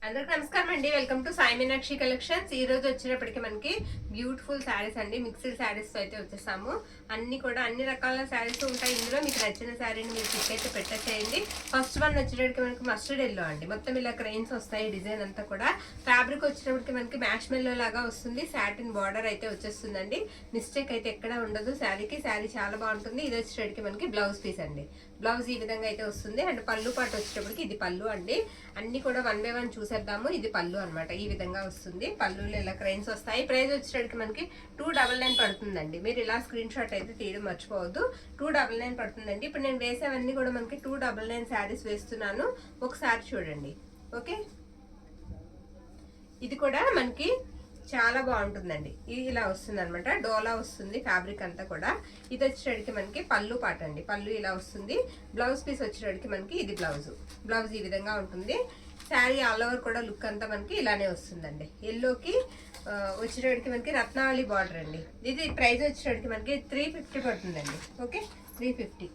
అందరికి నమస్కారం అండి. Welcome to Sai Meenakshi collections. ఈ రోజు వచ్చేటప్పటికి మనకి బ్యూటిఫుల్ శారీస్ అండి, మిక్స్డ్ శారీస్ తో అయితే వచ్చేసాము. అన్ని రకాల శారీస్ ఉంటాయి. ఇందులో మీకు నచ్చిన శారీని మీరు పిక్ అయితే పెట్టేసేయండి. ఫస్ట్ వన్ వచ్చేటప్పటికి మనకి మస్టర్డ్ ఎల్లో అండి. మొత్తం ఇలా క్రెయిన్స్ వస్తాయి. డిజైన్ అంతా కూడా ఫ్యాబ్రిక్ వచ్చేటప్పటికి మనకి మ్యాష్ మెల్లో లాగా వస్తుంది. సాటిన్ బార్డర్ అయితే వచ్చేస్తుందండి. మిస్టేక్ అయితే ఎక్కడ ఉండదు శారీకి. శారీ చాలా బాగుంటుంది. ఇది వచ్చేటప్పటికి మనకి బ్లౌజ్ పీస్ అండి. బ్లౌజ్ ఈ విధంగా అయితే వస్తుంది. అండ్ పళ్ళు పాటు వచ్చేటప్పటికి ఇది పళ్ళు అండి. అన్ని కూడా 1 by 1 చూసేద్దాము. ఇది పళ్ళు అనమాట. ఈ విధంగా వస్తుంది. పళ్ళులో ఇలా క్రైన్స్ వస్తాయి. ప్రైస్ వచ్చేటప్పటికి మనకి 299 పడుతుందండి. మీరు ఇలా స్క్రీన్ షాట్ అయితే తీయడం మర్చిపోవద్దు. 299 పడుతుందండి. ఇప్పుడు నేను వేసేవన్నీ కూడా మనకి 299 శారీస్ వేస్తున్నాను. ఒకసారి చూడండి. ఓకే, ఇది కూడా మనకి చాలా బాగుంటుందండి. ఇది ఇలా వస్తుంది అనమాట. డోలా వస్తుంది ఫ్యాబ్రిక్ అంతా కూడా. ఇది వచ్చేటడికి మనకి పళ్ళు పాట అండి. పళ్ళు ఇలా వస్తుంది. బ్లౌజ్ పీస్ వచ్చేటడికి మనకి ఇది బ్లౌజ్ ఈ విధంగా ఉంటుంది. శారీ ఆల్ ఓవర్ కూడా లుక్ అంతా మనకి ఇలానే వస్తుందండి. ఎల్లోకి వచ్చేటడికి మనకి రత్నావళి బార్డర్ అండి. ఇది ప్రైస్ వచ్చేటడికి మనకి 350 పడుతుందండి. ఓకే, 350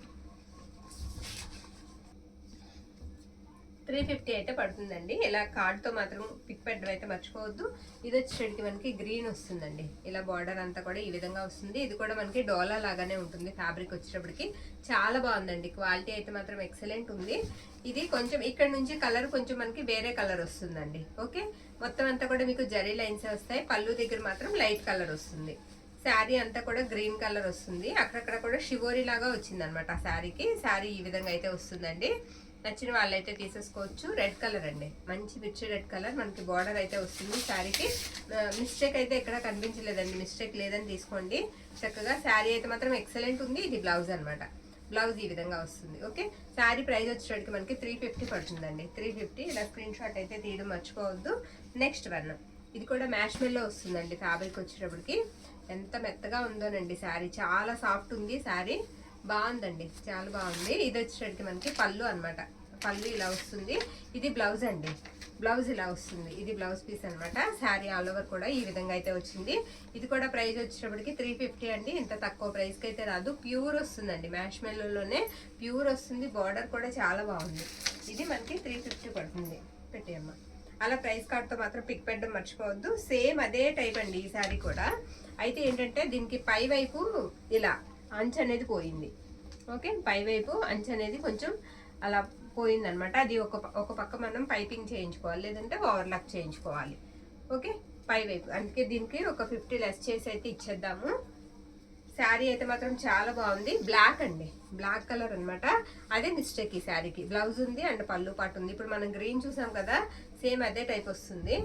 అయితే పడుతుందండి. ఇలా కార్డ్తో మాత్రం పిక్ పెట్టడం అయితే మర్చిపోవద్దు. ఇది వచ్చేటికి మనకి గ్రీన్ వస్తుందండి. ఇలా బార్డర్ అంతా కూడా ఈ విధంగా వస్తుంది. ఇది కూడా మనకి డోలా లాగానే ఉంటుంది. ఫ్యాబ్రిక్ వచ్చేటప్పటికి చాలా బాగుందండి. క్వాలిటీ అయితే మాత్రం ఎక్సలెంట్ ఉంది. ఇది కొంచెం ఇక్కడ నుంచి కలర్ కొంచెం మనకి వేరే కలర్ వస్తుందండి. ఓకే, మొత్తం అంతా కూడా మీకు జరీ లైన్స్ వస్తాయి. పళ్ళు దగ్గర మాత్రం లైట్ కలర్ వస్తుంది. శారీ అంతా కూడా గ్రీన్ కలర్ వస్తుంది. అక్కడక్కడ కూడా షివోరీ లాగా వచ్చింది అనమాట ఆ శారీకి. శారీ ఈ విధంగా అయితే వస్తుందండి. నచ్చిన వాళ్ళైతే తీసేసుకోవచ్చు. రెడ్ కలర్ అండి, మంచి మిర్చి రెడ్ కలర్ మనకి బార్డర్ అయితే వస్తుంది. శారీకి మిస్టేక్ అయితే ఎక్కడ కనిపించలేదండి. మిస్టేక్ లేదని తీసుకోండి చక్కగా. శారీ అయితే మాత్రం ఎక్సలెంట్ ఉంది. ఇది బ్లౌజ్ అనమాట. బ్లౌజ్ ఈ విధంగా వస్తుంది. ఓకే, శారీ ప్రైస్ వచ్చేటికి మనకి 350 పడుతుందండి. 350. ఇలా స్క్రీన్ షాట్ అయితే తీయడం మర్చిపోవద్దు. నెక్స్ట్ వన్, ఇది కూడా మ్యాష్ మెల్లో వస్తుందండి. ఫ్యాబ్రిక్ వచ్చేటప్పటికి ఎంత మెత్తగా ఉందోనండి. శారీ చాలా సాఫ్ట్ ఉంది. శారీ బాగుందండి, చాలా బాగుంది. ఇది వచ్చేటప్పటికి మనకి పళ్ళు అనమాట. పళ్ళు ఇలా వస్తుంది. ఇది బ్లౌజ్ అండి. బ్లౌజ్ ఇలా వస్తుంది. ఇది బ్లౌజ్ పీస్ అనమాట. శారీ ఆల్ ఓవర్ కూడా ఈ విధంగా అయితే వచ్చింది. ఇది కూడా ప్రైస్ వచ్చేటప్పటికి 350 అండి. ఇంత తక్కువ ప్రైస్కి అయితే రాదు. ప్యూర్ వస్తుందండి. మ్యాష్ మెల్లోనే ప్యూర్ వస్తుంది. బార్డర్ కూడా చాలా బాగుంది. ఇది మనకి 350 పడుతుంది. పెట్టేయమ్మా. అలా ప్రైస్ కార్డ్తో మాత్రం పిక్ పెట్టడం మర్చిపోవద్దు. సేమ్ అదే టైప్ అండి ఈ శారీ కూడా. అయితే ఏంటంటే దీనికి పై వైపు ఇలా అంచు అనేది పోయింది. ఓకే, పై వైపు అంచు అనేది కొంచెం అలా పోయింది అనమాట. అది ఒక పక్క మనం పైపింగ్ చేయించుకోవాలి, లేదంటే ఓవర్లాక్ చేయించుకోవాలి. ఓకే, పై వైపు. అందుకే దీనికి ఒక 50 లెస్ చేసి అయితే ఇచ్చేద్దాము. శారీ అయితే మాత్రం చాలా బాగుంది. బ్లాక్ అండి, బ్లాక్ కలర్ అనమాట. అదే మిస్టేక్ ఈ శారీకి. బ్లౌజ్ ఉంది అండ్ పళ్ళు పాటు ఉంది. ఇప్పుడు మనం గ్రీన్ చూసాం కదా, సేమ్ అదే టైప్ వస్తుంది.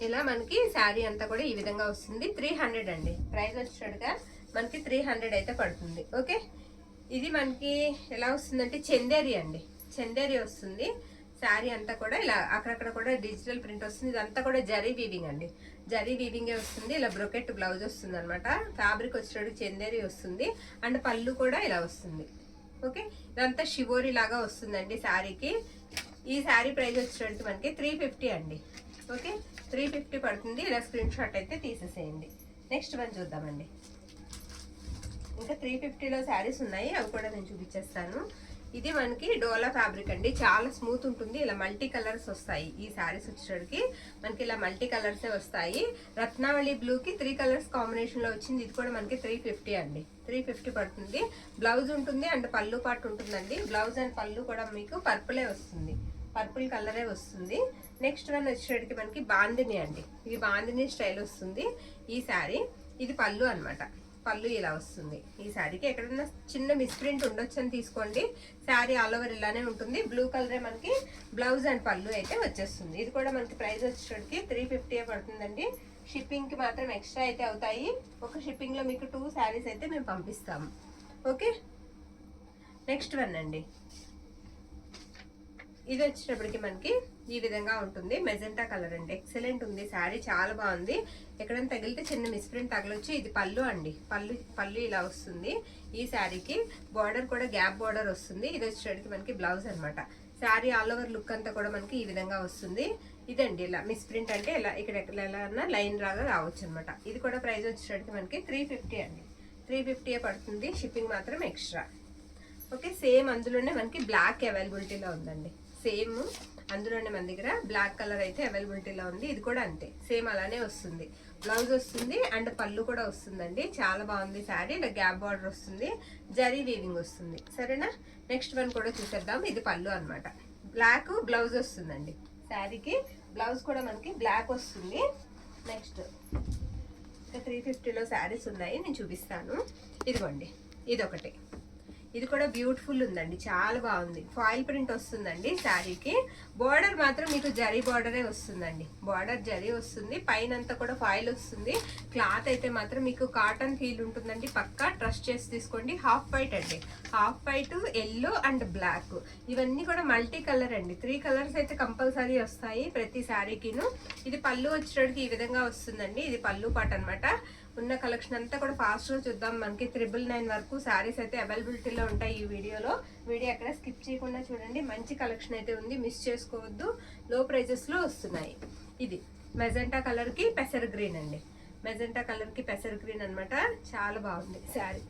ఇలా మనకి శారీ అంతా కూడా ఈ విధంగా వస్తుంది. 300 అండి. ప్రైస్ వచ్చేటట్టుగా మనకి 300 అయితే పడుతుంది. ఓకే, ఇది మనకి ఎలా వస్తుందంటే చందేరి అండి. చందేరి వస్తుంది. శారీ అంతా కూడా ఇలా అక్కడక్కడ కూడా డిజిటల్ ప్రింట్ వస్తుంది. ఇదంతా కూడా జరీ వీవింగ్ అండి. జరీ వీవింగే వస్తుంది. ఇలా బ్రొకెట్ బ్లౌజ్ వస్తుంది అనమాట. ఫ్యాబ్రిక్ వచ్చేటప్పుడు చందేరి వస్తుంది. అండ్ పళ్ళు కూడా ఇలా వస్తుంది. ఓకే, ఇదంతా షివోరీ లాగా వస్తుందండి శారీకి. ఈ శారీ ప్రైస్ వచ్చేటప్పుడు మనకి 350 అండి. ఓకే, 350 పడుతుంది. ఇలా స్క్రీన్ షాట్ అయితే తీసేసేయండి. నెక్స్ట్ వన్ చూద్దామండి. ఇంకా 350లో శారీస్ ఉన్నాయి, అవి కూడా నేను చూపించేస్తాను. ఇది మనకి డోలా ఫ్యాబ్రిక్ అండి. చాలా స్మూత్ ఉంటుంది. ఇలా మల్టీ కలర్స్ వస్తాయి. ఈ శారీస్ వచ్చేటికి మనకి ఇలా మల్టీ కలర్సే వస్తాయి. రత్నావళి బ్లూకి 3 కలర్స్ కాంబినేషన్లో వచ్చింది. ఇది కూడా మనకి 350 అండి. 350 పడుతుంది. బ్లౌజ్ ఉంటుంది అండ్ పళ్ళు పాటు ఉంటుందండి. బ్లౌజ్ అండ్ పళ్ళు కూడా మీకు పర్పులే వస్తుంది. పర్పుల్ కలరే వస్తుంది. నెక్స్ట్ వన్ వచ్చేటికి మనకి బాందిని అండి. ఇది బాందిని స్టైల్ వస్తుంది ఈ శారీ. ఇది పళ్ళు అనమాట. పళ్ళు ఇలా వస్తుంది. ఈ శారీకి ఎక్కడన్నా చిన్న మిస్ప్రింట్ ఉండొచ్చు అని తీసుకోండి. శారీ ఆల్ ఓవర్ ఇలానే ఉంటుంది. బ్లూ కలరే మనకి బ్లౌజ్ అండ్ పళ్ళు అయితే వచ్చేస్తుంది. ఇది కూడా మనకి ప్రైస్ వచ్చేటికి 350 పడుతుందండి. షిప్పింగ్కి మాత్రం ఎక్స్ట్రా అయితే అవుతాయి. ఒక షిప్పింగ్లో మీకు 2 శారీస్ అయితే మేము పంపిస్తాము. ఓకే, నెక్స్ట్ వన్ అండి. ఇది వచ్చేటప్పటికి మనకి ఈ విధంగా ఉంటుంది. మెజెంటా కలర్ అండి. ఎక్సలెంట్ ఉంది. శారీ చాలా బాగుంది. ఎక్కడైనా తగిలితే చిన్న మిస్ప్రింట్ తగలొచ్చు. ఇది పళ్ళు అండి. పళ్ళు ఇలా వస్తుంది. ఈ శారీకి బార్డర్ కూడా గ్యాప్ బార్డర్ వస్తుంది. ఇది వచ్చేటప్పటికి మనకి బ్లౌజ్ అనమాట. శారీ ఆల్ ఓవర్ లుక్ అంతా కూడా మనకి ఈ విధంగా వస్తుంది. ఇదండి ఇలా మిస్ప్రింట్ అంటే ఇలా ఇక్కడ ఎలా అన్నా లైన్ లాగా రావచ్చు అనమాట. ఇది కూడా ప్రైస్ వచ్చేటప్పటికి మనకి 350 అండి. 350 పడుతుంది. షిప్పింగ్ మాత్రం ఎక్స్ట్రా. ఓకే, సేమ్ అందులోనే మనకి బ్లాక్ అవైలబిలిటీలో ఉందండి. సేమ్ అందులోనే మన దగ్గర బ్లాక్ కలర్ అయితే అవైలబిలిటీలో ఉంది. ఇది కూడా అంతే సేమ్ అలానే వస్తుంది. బ్లౌజ్ వస్తుంది అండ్ పళ్ళు కూడా వస్తుందండి. చాలా బాగుంది శారీ. ఇలా గ్యాప్ బార్డర్ వస్తుంది, జరీ వీవింగ్ వస్తుంది. సరేనా, నెక్స్ట్ వన్ కూడా చూసేద్దాం. ఇది పళ్ళు అన్నమాట. బ్లాక్ బ్లౌజ్ వస్తుందండి. శారీకి బ్లౌజ్ కూడా మనకి బ్లాక్ వస్తుంది. నెక్స్ట్ 350లో శారీస్ ఉన్నాయి, నేను చూపిస్తాను. ఇదిగోండి, ఇదొకటి. ఇది కూడా బ్యూటిఫుల్ ఉందండి, చాలా బాగుంది. ఫాయిల్ ప్రింట్ వస్తుందండి శారీకి. బార్డర్ మాత్రం మీకు జరీ బార్డరే వస్తుందండి. బార్డర్ జరీ వస్తుంది, పైన అంతా కూడా ఫాయిల్ వస్తుంది. క్లాత్ అయితే మాత్రం మీకు కాటన్ ఫీల్ ఉంటుందండి. పక్కా ట్రస్ట్ చేసి తీసుకోండి. హాఫ్ వైట్ అండి, half white, yellow and black. ఇవన్నీ కూడా మల్టీ కలర్ అండి. 3 కలర్స్ అయితే కంపల్సరీ వస్తాయి ప్రతి శారీకిను. ఇది పళ్ళు వచ్చేటికి ఈ విధంగా వస్తుందండి. ఇది పళ్ళు పాట అనమాట. ఉన్న కలెక్షన్ అంతా కూడా ఫాస్ట్గా చూద్దాం. మనకి 999 వరకు శారీస్ అయితే అవైలబిలిటీలో ఉంటాయి ఈ వీడియోలో. వీడియో ఎక్కడ స్కిప్ చేయకుండా చూడండి. మంచి కలెక్షన్ అయితే ఉంది, మిస్ చేసుకోవద్దు. లో ప్రైజెస్లో వస్తున్నాయి. ఇది మెజెంటా కలర్కి పెసర్ గ్రీన్ అండి. మెజెంటా కలర్కి పెసర్ గ్రీన్ అనమాట. చాలా బాగుంది శారీ.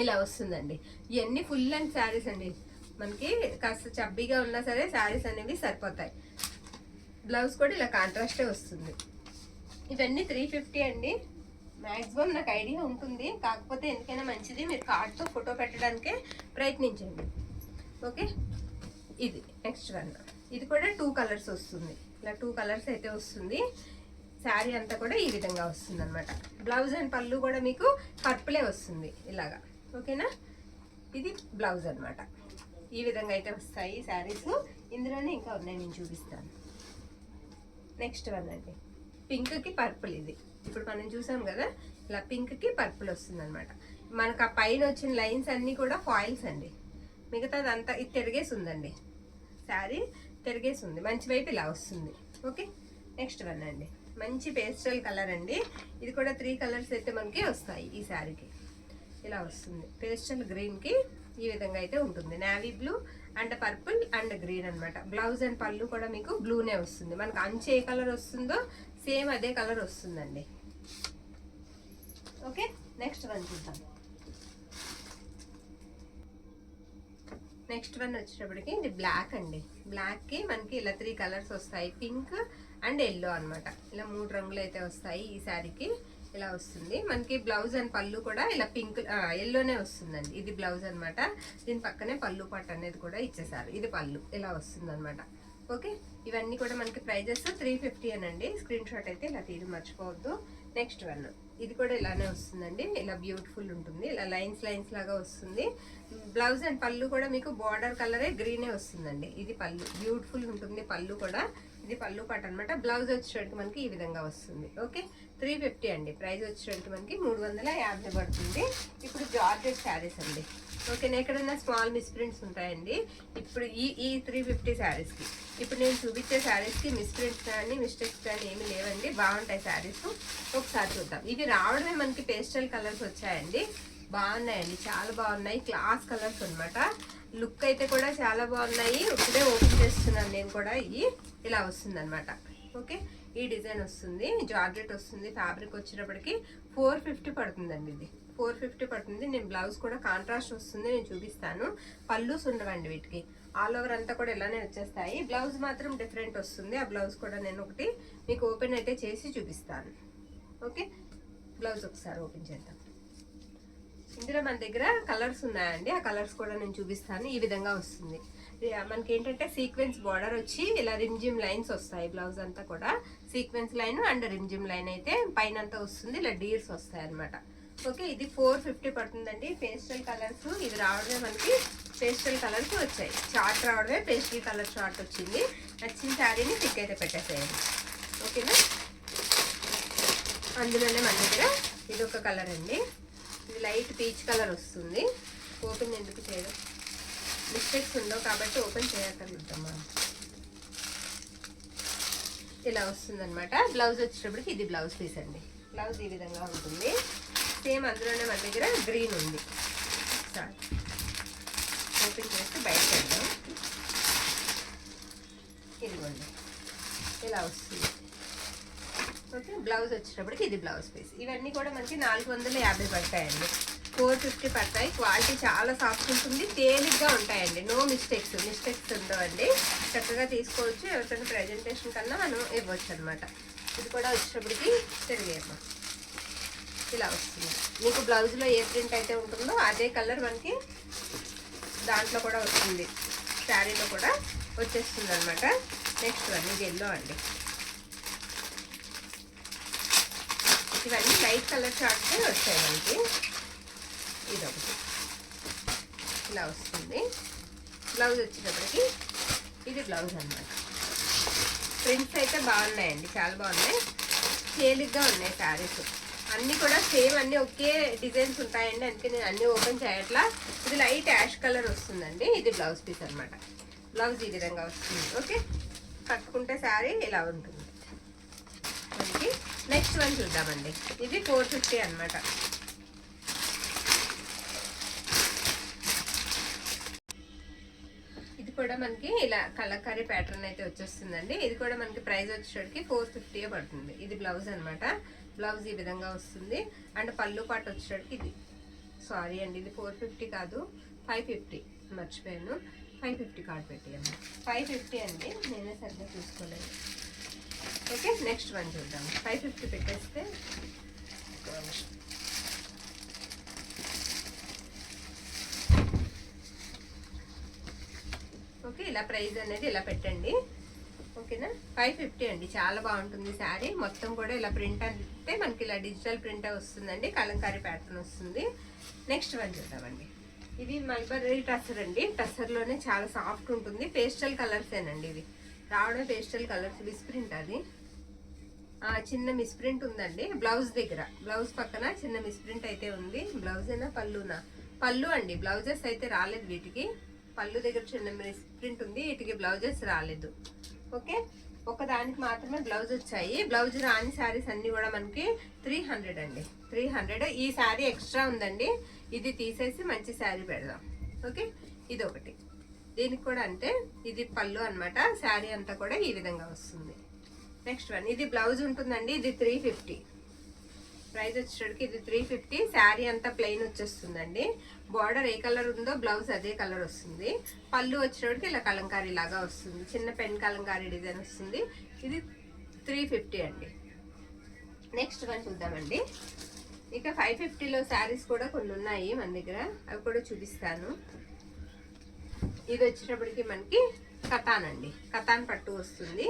ఇలా వస్తుందండి. ఇవన్నీ ఫుల్ లెంత్ శారీస్ అండి. మనకి కాస్త చబ్బీగా ఉన్నా సరే శారీస్ అనేవి సరిపోతాయి. బ్లౌజ్ కూడా ఇలా కాంట్రాస్టే వస్తుంది. ఇవన్నీ 350 అండి. మ్యాక్సిమం నాకు ఐడియా ఉంటుంది, కాకపోతే ఎందుకైనా మంచిది మీరు కార్డ్తో ఫోటో పెట్టడానికే ప్రయత్నించండి. ఓకే, ఇది నెక్స్ట్ వన్. ఇది కూడా 2 కలర్స్ వస్తుంది. ఇలా 2 కలర్స్ అయితే వస్తుంది. శారీ అంతా కూడా ఈ విధంగా వస్తుంది అనమాట. బ్లౌజ్ అండ్ పళ్ళు కూడా మీకు పర్పులే వస్తుంది ఇలాగా. ఓకేనా, ఇది బ్లౌజ్ అనమాట. ఈ విధంగా అయితే వస్తాయి శారీస్. ఇందులోనే ఇంకా ఉన్నాయి, నేను చూపిస్తాను. నెక్స్ట్ వన్ అండి, పింక్కి పర్పుల్. ఇది ఇప్పుడు మనం చూసాం కదా, ఇలా పింక్కి పర్పుల్ వస్తుంది అనమాట. మనకు ఆ పైన వచ్చిన లైన్స్ అన్నీ కూడా ఫాయిల్స్ అండి. మిగతాదంతా ఇది తిరిగేసి ఉందండి. శారీ తిరిగేసి ఉంది, మంచి వైపు ఇలా వస్తుంది. ఓకే, నెక్స్ట్ వన్ అండి, మంచి పేస్టల్ కలర్ అండి. ఇది కూడా 3 కలర్స్ అయితే మనకి వస్తాయి ఈ శారీకి. ఇలా వస్తుంది. పేస్టల్ గ్రీన్కి ఈ విధంగా అయితే ఉంటుంది. Navy blue and purple and green అనమాట. బ్లౌజ్ అండ్ పళ్ళు కూడా మీకు బ్లూనే వస్తుంది. మనకు అంచు ఏ కలర్ వస్తుందో సేమ్ అదే కలర్ వస్తుందండి. ఓకే, నెక్స్ట్ వన్ చూద్దాం. నెక్స్ట్ వన్ వచ్చేటప్పటికి ఇది బ్లాక్ అండి. బ్లాక్కి మనకి ఇలా 3 కలర్స్ వస్తాయి, పింక్ అండ్ ఎల్లో అనమాట. ఇలా 3 రంగులు అయితే వస్తాయి ఈ శారీకి. ఇలా వస్తుంది. మనకి బ్లౌజ్ అండ్ పళ్ళు కూడా ఇలా పింక్ ఎల్లోనే వస్తుందండి. ఇది బ్లౌజ్ అనమాట. దీని పక్కనే పళ్ళు పాట అనేది కూడా ఇచ్చేసారు. ఇది పళ్ళు ఇలా వస్తుంది అనమాట. ఓకే, ఇవన్నీ కూడా మనకి ప్రైజెస్ 350 అనండి. స్క్రీన్ షాట్ అయితే ఇలా తీసి మర్చిపోవద్దు. నెక్స్ట్ వన్, ఇది కూడా ఇలానే వస్తుందండి. ఇలా బ్యూటిఫుల్ ఉంటుంది. ఇలా లైన్స్ లాగా వస్తుంది. బ్లౌజ్ అండ్ పళ్ళు కూడా మీకు బార్డర్ కలరే గ్రీనే వస్తుందండి. ఇది పళ్ళు, బ్యూటిఫుల్ ఉంటుంది పళ్ళు కూడా. ఇది పళ్ళు పాట అనమాట. బ్లౌజ్ వచ్చేటికి మనకి ఈ విధంగా వస్తుంది. ఓకే, 350 అండి. ప్రైస్ వచ్చేటికి మనకి 350 పడుతుంది. ఇప్పుడు జార్జెట్ శారీస్ అండి. ఓకేనా, ఎక్కడైనా స్మాల్ మిస్ప్రింట్స్ ఉంటాయండి. ఇప్పుడు ఈ 350 శారీస్కి, ఇప్పుడు నేను చూపించే శారీస్కి మిస్ప్రింట్స్ కానీ మిస్టేక్స్ కానీ ఏమీ లేవండి. బాగుంటాయి శారీస్. ఒకసారి చూద్దాం. ఇవి రావడమే మనకి పేస్టల్ కలర్స్ వచ్చాయండి. బాగున్నాయండి, చాలా బాగున్నాయి. క్లాస్ కలర్స్ అనమాట. లుక్ అయితే కూడా చాలా బాగున్నాయి. ఇప్పుడే ఓపెన్ చేస్తున్నాను నేను కూడా. ఇలా వస్తుంది అనమాట. ఓకే, ఈ డిజైన్ వస్తుంది. జార్జెట్ వస్తుంది. ఫ్యాబ్రిక్ వచ్చేటప్పటికి 450 పడుతుందండి. ఇది 450 పడుతుంది. నేను బ్లౌజ్ కూడా కాంట్రాస్ట్ వస్తుంది, నేను చూపిస్తాను. పళ్ళుస్ ఉండవండి వీటికి. ఆల్ ఓవర్ అంతా కూడా ఇలానే వచ్చేస్తాయి. బ్లౌజ్ మాత్రం డిఫరెంట్ వస్తుంది. ఆ బ్లౌజ్ కూడా నేను ఒకటి మీకు ఓపెన్ అయితే చేసి చూపిస్తాను. ఓకే, బ్లౌజ్ ఒకసారి ఓపెన్ చేద్దాం. ఇందులో మన దగ్గర కలర్స్ ఉన్నాయండి. ఆ కలర్స్ కూడా నేను చూపిస్తాను. ఈ విధంగా వస్తుంది. మనకి ఏంటంటే సీక్వెన్స్ బార్డర్ వచ్చి ఇలా రిమ్జిమ్ లైన్స్ వస్తాయి. బ్లౌజ్ అంతా కూడా sequence line and Rimjhim line అయితే పైన అంతా వస్తుంది. ఇలా డీర్స్ వస్తాయి అనమాట. ఓకే, ఇది 450 పడుతుందండి. పేస్టల్ కలర్స్ ఇది రావడమే మనకి పేస్టల్ కలర్స్ వచ్చాయి. చార్ట్ రావడమే పేస్టల్ కలర్ చార్ట్ వచ్చింది. నచ్చిన శారీని పిక్ అయితే పెట్టేసేయండి. ఓకేనా, అందులోనే మన దగ్గర ఇది ఒక కలర్ అండి. ఇది లైట్ పీచ్ కలర్ వస్తుంది. ఓపెన్ ఎందుకు చేయడం, మిస్టేక్స్ ఉండవు కాబట్టి ఓపెన్ చేయగలుగుతామా. ఇలా వస్తుంది అనమాట. బ్లౌజ్ వచ్చేటప్పటికి ఇది బ్లౌజ్ పీస్ అండి. బ్లౌజ్ ఈ విధంగా ఉంటుంది. సేమ్ అందులోనే మన దగ్గర గ్రీన్ ఉంది. సారీ, ఓపెన్ చేసి బయట వెళ్దాం. ఇదిగోండి, ఇలా వస్తుంది. ఓకే, బ్లౌజ్ వచ్చేటప్పటికి ఇది బ్లౌజ్ పీస్. ఇవన్నీ కూడా మనకి 450 పడతాయండి. 450 పడతాయి. క్వాలిటీ చాలా సాఫ్ట్ ఉంటుంది, తేలిగ్గా ఉంటాయండి. నో మిస్టేక్స్ ఉండవండి. చక్కగా తీసుకోవచ్చు. ఎవరికైనా ప్రజెంటేషన్ కన్నా మనం ఇవ్వచ్చు అనమాట. ఇది కూడా వచ్చేటప్పటికి తిరిగేద్దాం. ఇలా వస్తుంది. మీకు బ్లౌజ్లో ఏ ప్రింట్ అయితే ఉంటుందో అదే కలర్ మనకి దాంట్లో కూడా వస్తుంది, శారీలో కూడా వచ్చేస్తుంది అనమాట. నెక్స్ట్ వన్ ఇది ఎల్లో అండి. ఇవన్నీ లైట్ కలర్ చార్ట్స్ వచ్చాయి మనకి. ఇది ఒకటి ఇలా వస్తుంది. బ్లౌజ్ వచ్చేటప్పటికి ఇది బ్లౌజ్ అనమాట. ప్రింట్స్ అయితే బాగున్నాయండి, చాలా బాగున్నాయి, తేలిగ్గా ఉన్నాయి శారీస్. అన్నీ కూడా సేమ్, అన్నీ ఒకే డిజైన్స్ ఉంటాయండి, అందుకే నేను అన్నీ ఓపెన్ చేయట్లా. ఇది లైట్ యాష్ కలర్ వస్తుందండి. ఇది బ్లౌజ్ పీస్ అనమాట. బ్లౌజ్ ఈ విధంగా వస్తుంది. ఓకే, కట్టుకుంటే శారీ ఇలా ఉంటుంది మనకి. నెక్స్ట్ వన్ చూద్దామండి. ఇది 450 అనమాట. ఇది కూడా మనకి ఇలా కలకారీ ప్యాటర్న్ అయితే వచ్చేస్తుందండి. ఇది కూడా మనకి ప్రైస్ వచ్చేటికి 450 పడుతుంది. ఇది బ్లౌజ్ అనమాట. బ్లౌజ్ ఈ విధంగా వస్తుంది. అండ్ పళ్ళు పాటు వచ్చేటికి ఇది, సారీ అండి, ఇది 450 కాదు, 550, మర్చిపోయాను. 550 కార్డ్ పెట్టాను. 550 అండి, నేనే సరిగ్గా చూసుకోలేదు. ఓకే, నెక్స్ట్ వన్ చూద్దాం. 550 పెట్టేస్తే ఓకే, ఇలా ప్రైస్ అనేది ఇలా పెట్టండి. ఓకేనా, 550 అండి. చాలా బాగుంటుంది శారీ. మొత్తం కూడా ఇలా ప్రింట్ అంటే మనకి ఇలా డిజిటల్ ప్రింట్ వస్తుందండి. కలంకారీ ప్యాటర్న్ వస్తుంది. నెక్స్ట్ వన్ చూద్దామండి. ఇది మల్బరీ టస్సర్ అండి. టస్సర్లోనే చాలా సాఫ్ట్ ఉంటుంది. పేస్టల్ కలర్సేనండి ఇవి రావడం. Pastel colours. మిస్ప్రింట్ అది చిన్న మిస్ప్రింట్ ఉందండి బ్లౌజ్ దగ్గర. బ్లౌజ్ పక్కన చిన్న మిస్ప్రింట్ అయితే ఉంది. బ్లౌజేనా పళ్ళునా? పళ్ళు అండి. బ్లౌజెస్ అయితే రాలేదు వీటికి. పళ్ళు దగ్గర చిన్న మిస్ప్రింట్ ఉంది, వీటికి బ్లౌజెస్ రాలేదు. ఓకే, ఒకదానికి మాత్రమే బ్లౌజ్ వచ్చాయి. బ్లౌజ్ రాని శారీస్ అన్ని కూడా మనకి 300 అండి. 300. ఈ శారీ ఎక్స్ట్రా ఉందండి, ఇది తీసేసి మంచి శారీ పెడదాం. ఓకే, ఇది ఒకటి. దీనికి కూడా అంతే. ఇది పళ్ళు అనమాట. శారీ అంతా కూడా ఈ విధంగా వస్తుంది. నెక్స్ట్ వన్ ఇది బ్లౌజ్ ఉంటుందండి. ఇది 350 ప్రైస్ వచ్చేటికి. ఇది 350. శారీ అంతా ప్లెయిన్ వచ్చేస్తుందండి. బార్డర్ ఏ కలర్ ఉందో బ్లౌజ్ అదే కలర్ వస్తుంది. పళ్ళు వచ్చేటికి ఇలా కలంకారీ లాగా వస్తుంది. చిన్న పెన్ కలంకారీ డిజైన్ వస్తుంది. ఇది 350 అండి. నెక్స్ట్ వన్ చూద్దామండి. ఇక 550లో శారీస్ కూడా కొన్ని ఉన్నాయి మన దగ్గర, అవి కూడా చూపిస్తాను. ఇది వచ్చేటప్పటికి మనకి కతాన్ అండి. కతాన్ పట్టు వస్తుంది.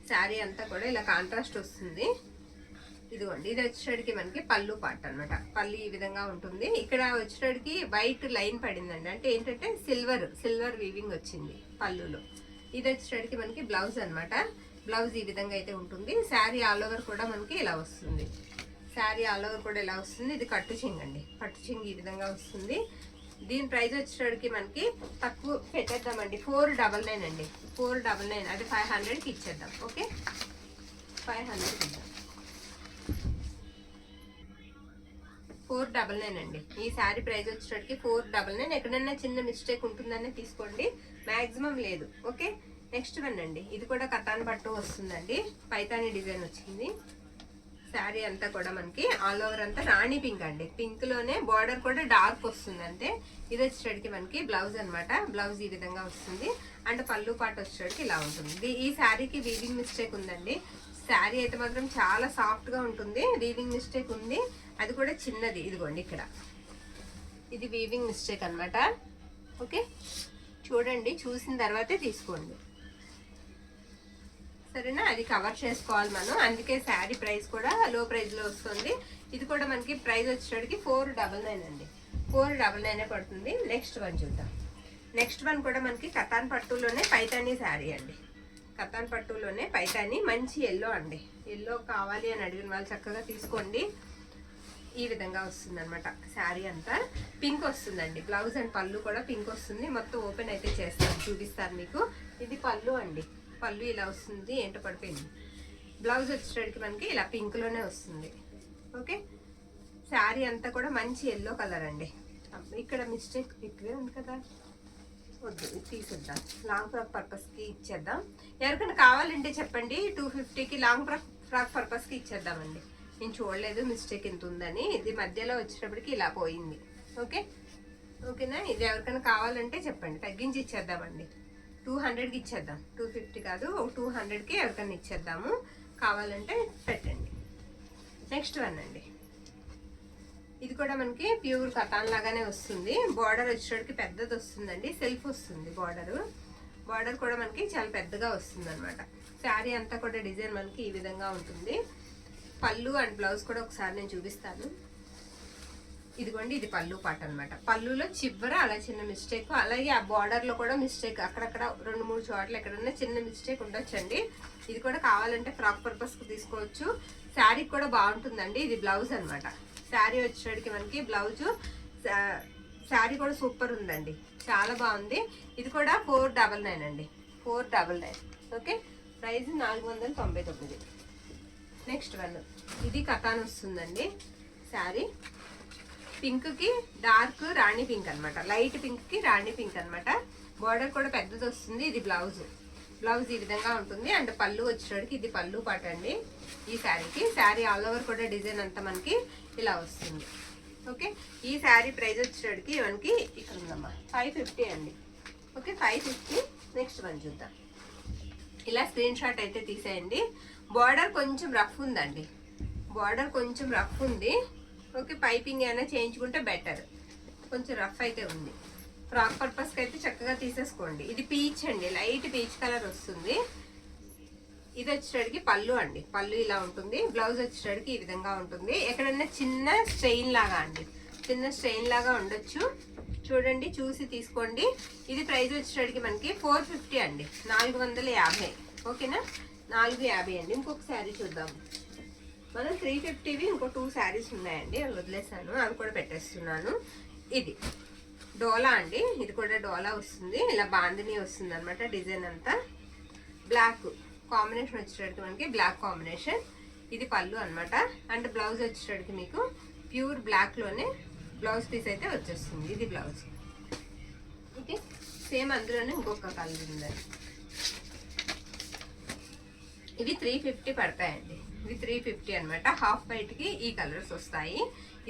శారీ అంతా కూడా ఇలా కాంట్రాస్ట్ వస్తుంది. ఇదిగోండి, ఇది వచ్చేటికి మనకి పళ్ళు పార్ట్ అనమాట. పళ్ళు ఈ విధంగా ఉంటుంది. ఇక్కడ వచ్చేటికి వైట్ లైన్ పడిందండి, అంటే ఏంటంటే సిల్వర్ వీవింగ్ వచ్చింది పళ్ళులో. ఇది వచ్చేటికి మనకి బ్లౌజ్ అనమాట. బ్లౌజ్ ఈ విధంగా అయితే ఉంటుంది. శారీ ఆల్ ఓవర్ కూడా మనకి ఇలా వస్తుంది. శారీ ఆల్ ఓవర్ కూడా ఇలా వస్తుంది. ఇది కట్టు చెంగు అండి. కట్టు చెంగు ఈ విధంగా వస్తుంది. దీని ప్రైస్ వచ్చేటికి మనకి తక్కువ పెట్టేద్దామండి. 499 అండి. 499, అది 500కి ఇచ్చేద్దాం. ఓకే, 500కి ఇద్దాం. 499 అండి. ఈ శారీ ప్రైస్ వచ్చేటికి 499. ఎక్కడైనా చిన్న మిస్టేక్ ఉంటుందని తీసుకోండి, మాక్సిమం లేదు. ఓకే, నెక్స్ట్ వన్ అండి. ఇది కూడా కతాన్ పట్టు వస్తుందండి. పైతాని డిజైన్ వచ్చింది. శారీ అంతా కూడా మనకి ఆల్ ఓవర్ అంతా రాణి పింక్ అండి. పింక్ లోనే బార్డర్ కూడా డార్క్ వస్తుంది అంతే. ఇది వచ్చేటికి మనకి బ్లౌజ్ అనమాట. బ్లౌజ్ ఈ విధంగా వస్తుంది. అండ్ పళ్ళు పాటు వచ్చేటికి ఇలా ఉంటుంది. ఈ శారీకి వీవింగ్ మిస్టేక్ ఉందండి. శారీ అయితే మాత్రం చాలా సాఫ్ట్ గా ఉంటుంది. వీవింగ్ మిస్టేక్ ఉంది, అది కూడా చిన్నది. ఇదిగోండి ఇక్కడ ఇది వీవింగ్ మిస్టేక్ అనమాట. ఓకే, చూడండి, చూసిన తర్వాతే తీసుకోండి, సరేనా? అది కవర్ చేసుకోవాలి మనం, అందుకే శారీ ప్రైస్ కూడా లో ప్రైస్ లో వస్తుంది. ఇది కూడా మనకి ప్రైస్ వచ్చేటికి 499 అండి. 499 పడుతుంది. నెక్స్ట్ వన్ చూద్దాం. నెక్స్ట్ వన్ కూడా మనకి కతాన్ పట్టులోనే పైతానీ శారీ అండి. కతాన్ పట్టులోనే పైతానీ, మంచి ఎల్లో అండి. ఎల్లో కావాలి అని అడిగిన వాళ్ళు చక్కగా తీసుకోండి. ఈ విధంగా వస్తుంది అనమాట. శారీ అంతా పింక్ వస్తుందండి. బ్లౌజ్ అండ్ పళ్ళు కూడా పింక్ వస్తుంది. మొత్తం ఓపెన్ అయితే చేస్తాను, చూపిస్తాను మీకు. ఇది పళ్ళు అండి. పళ్ళు ఇలా వస్తుంది. ఏంటో పడిపోయింది. బ్లౌజ్ వచ్చేటికి మనకి ఇలా పింక్ లోనే వస్తుంది. ఓకే, శారీ అంతా కూడా మంచి ఎల్లో కలర్ అండి. ఇక్కడ మిస్టేక్ ఇక్కడే ఉంది కదా, వద్దు, ఇది తీసేద్దాం. లాంగ్ ఫ్రాక్ పర్పస్కి ఇచ్చేద్దాం. ఎవరికైనా కావాలంటే చెప్పండి. 250కి లాంగ్ ఫ్రాక్ పర్పస్కి ఇచ్చేద్దామండి. నేను చూడలేదు మిస్టేక్ ఎంత ఉందని. ఇది మధ్యలో వచ్చేటప్పటికి ఇలా పోయింది. ఓకే ఓకేనా. ఇది ఎవరికైనా కావాలంటే చెప్పండి, తగ్గించి ఇచ్చేద్దామండి. 200కి ఇచ్చేద్దాం, 250 కాదు, 200కి ఎవరికైనా ఇచ్చేద్దాము. కావాలంటే పెట్టండి. నెక్స్ట్ వన్ అండి, ఇది కూడా మనకి ప్యూర్ కటాన్ లాగానే వస్తుంది. బార్డర్ వచ్చేటికి పెద్దది వస్తుందండి, సెల్ఫ్ వస్తుంది బార్డర్ కూడా మనకి చాలా పెద్దగా వస్తుంది అనమాట. శారీ అంతా కూడా డిజైన్ మనకి ఈ విధంగా ఉంటుంది. పళ్ళు అండ్ బ్లౌజ్ కూడా ఒకసారి నేను చూపిస్తాను. ఇదిగోండి, ఇది పళ్ళు పాట అనమాట. పళ్ళులో చివర అలా చిన్న మిస్టేక్, అలాగే ఆ బార్డర్ లో కూడా మిస్టేక్, అక్కడక్కడ 2-3 చోట్ల ఎక్కడన్నా చిన్న మిస్టేక్ ఉండొచ్చండి. ఇది కూడా కావాలంటే ఫ్రాక్ పర్పస్ కు తీసుకోవచ్చు. శారీ కూడా బాగుంటుందండి. ఇది బ్లౌజ్ అనమాట. శారీ వచ్చేటికి మనకి బ్లౌజు, శారీ కూడా సూపర్ ఉందండి, చాలా బాగుంది. ఇది కూడా 499 అండి, 499. Okay, price 499. నెక్స్ట్ వన్, ఇది కటాన్ వస్తుందండి. శారీ పింక్ కి డార్క్ రాణి పింక్ అనమాట, లైట్ పింక్ కి రాణి పింక్ అనమాట. బార్డర్ కూడా పెద్దది వస్తుంది. ఇది బ్లౌజ్ ఈ విధంగా ఉంటుంది. అండ్ పళ్ళు వచ్చేటికి ఇది పళ్ళు పాట అండి ఈ శారీకి. శారీ ఆల్ ఓవర్ కూడా డిజైన్ అంతా మనకి ఇలా వస్తుంది. ఓకే, ఈ శారీ ప్రైస్ వచ్చేటికి మనకి ఇక్కడ ఉందమ్మా 550 అండి. ఓకే, 550. నెక్స్ట్ వన్ చూద్దాం. ఇలా స్క్రీన్ షాట్ అయితే తీసేయండి. బార్డర్ కొంచెం రఫ్ ఉందండి, బార్డర్ కొంచెం రఫ్ ఉంది. ఓకే, పైపింగ్ అయినా చేయించుకుంటే బెటర్. కొంచెం రఫ్ అయితే ఉంది. ఫ్రాక్ పర్పస్కి అయితే చక్కగా తీసేసుకోండి. ఇది పీచ్ అండి, లైట్ పీచ్ కలర్ వస్తుంది. ఇది వచ్చేటికి పళ్ళు అండి, పళ్ళు ఇలా ఉంటుంది. బ్లౌజ్ వచ్చేటికి ఈ విధంగా ఉంటుంది. ఎక్కడన్నా చిన్న స్ట్రెయిన్ లాగా అండి, చిన్న స్ట్రెయిన్ లాగా ఉండొచ్చు, చూడండి, చూసి తీసుకోండి. ఇది ప్రైస్ వచ్చేటికి మనకి 450 అండి, 450. ఓకేనా, 450 అండి. ఇంకొక శారీ చూద్దాం మనం. 350వి ఇంకో 2 శారీస్ ఉన్నాయండి, అవి వదిలేసాను, అవి కూడా పెట్టేస్తున్నాను. ఇది డోలా అండి, ఇది కూడా డోలా వస్తుంది. ఇలా బాందిని వస్తుంది అనమాట. డిజైన్ అంతా బ్లాక్ కాంబినేషన్ వచ్చేటికి మనకి, బ్లాక్ కాంబినేషన్. ఇది పళ్ళు అనమాట. అండ్ బ్లౌజ్ వచ్చేటికి మీకు ప్యూర్ బ్లాక్ లోనే బ్లౌజ్ పీస్ అయితే వచ్చేస్తుంది. ఇది బ్లౌజ్. ఓకే, సేమ్ అందులోనే ఇంకొక కలర్ ఉందండి. ఇవి 350 పడతాయండి. ఇవి 350 అనమాట. హాఫ్ వైట్ కి ఈ కలర్స్ వస్తాయి.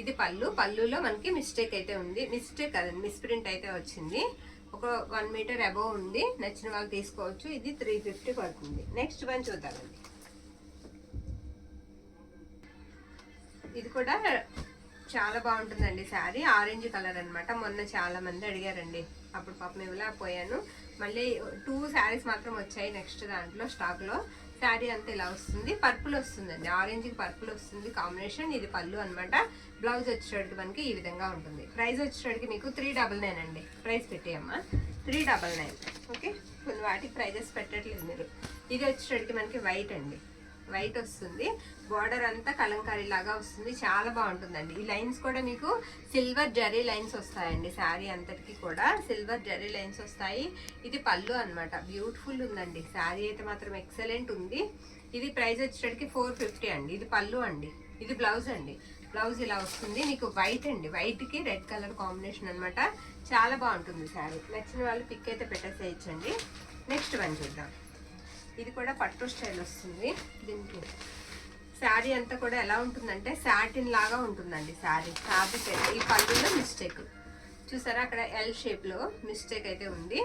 ఇది పళ్ళు, పళ్ళులో మనకి మిస్టేక్ అయితే ఉంది, మిస్టేక్ కదండి, మిస్ప్రింట్ అయితే వచ్చింది. ఒక 1 మీటర్ అబోవ్ ఉంది. నచ్చిన వాళ్ళు తీసుకోవచ్చు. ఇది 350 పడుతుంది. నెక్స్ట్ వన్ చూద్దామండి. ఇది కూడా చాలా బాగుంటుందండి శారీ. ఆరెంజ్ కలర్ అనమాట. మొన్న చాలా మంది అడిగారండి, అప్పుడు పాపం ఇవ్వలా పోయాను. మళ్ళీ 2 శారీస్ మాత్రం వచ్చాయి నెక్స్ట్ దాంట్లో స్టాక్ లో. శారీ అంతా ఇలా వస్తుంది. పర్పుల్ వస్తుందండి, ఆరెంజ్ కి పర్పుల్ వస్తుంది కాంబినేషన్. ఇది పళ్ళు అనమాట. బ్లౌజ్ వచ్చేటికి మనకి ఈ విధంగా ఉంటుంది. ప్రైస్ వచ్చేటికి మీకు 399 అండి. ప్రైస్ పెట్టేయమ్మా 399. ఓకే, కొన్ని వాటికి ప్రైజెస్ పెట్టట్లేదు మీరు. ఇది వచ్చేటికి మనకి వైట్ అండి, వైట్ వస్తుంది. బార్డర్ అంతా కలంకారీ లాగా వస్తుంది, చాలా బాగుంటుందండి. ఈ లైన్స్ కూడా మీకు సిల్వర్ జరీ లైన్స్ వస్తాయండి. శారీ అంతటికి కూడా సిల్వర్ జరీ లైన్స్ వస్తాయి. ఇది పళ్ళు అనమాట. బ్యూటిఫుల్ ఉందండి శారీ అయితే మాత్రం, ఎక్సలెంట్ ఉంది. ఇది ప్రైస్ వచ్చేటికి 450 అండి. ఇది పళ్ళు అండి. ఇది బ్లౌజ్ అండి. బ్లౌజ్ ఇలా వస్తుంది మీకు. వైట్ అండి, వైట్ కి రెడ్ కలర్ కాంబినేషన్ అనమాట. చాలా బాగుంటుంది శారీ. నచ్చిన వాళ్ళు పిక్ అయితే పెట్టేసేయచ్చండి. నెక్స్ట్ వన్ చూద్దాం. ఇది కూడా పట్టు స్టైల్ వస్తుంది. దీనికి శారీ అంతా కూడా ఎలా ఉంటుందంటే సాటిన్ లాగా ఉంటుందండి శారీ. ఫ్యాబ్రిక్ అయితే ఈ పళ్ళులో మిస్టేక్ చూసారా, అక్కడ ఎల్ షేప్ లో మిస్టేక్ అయితే ఉంది.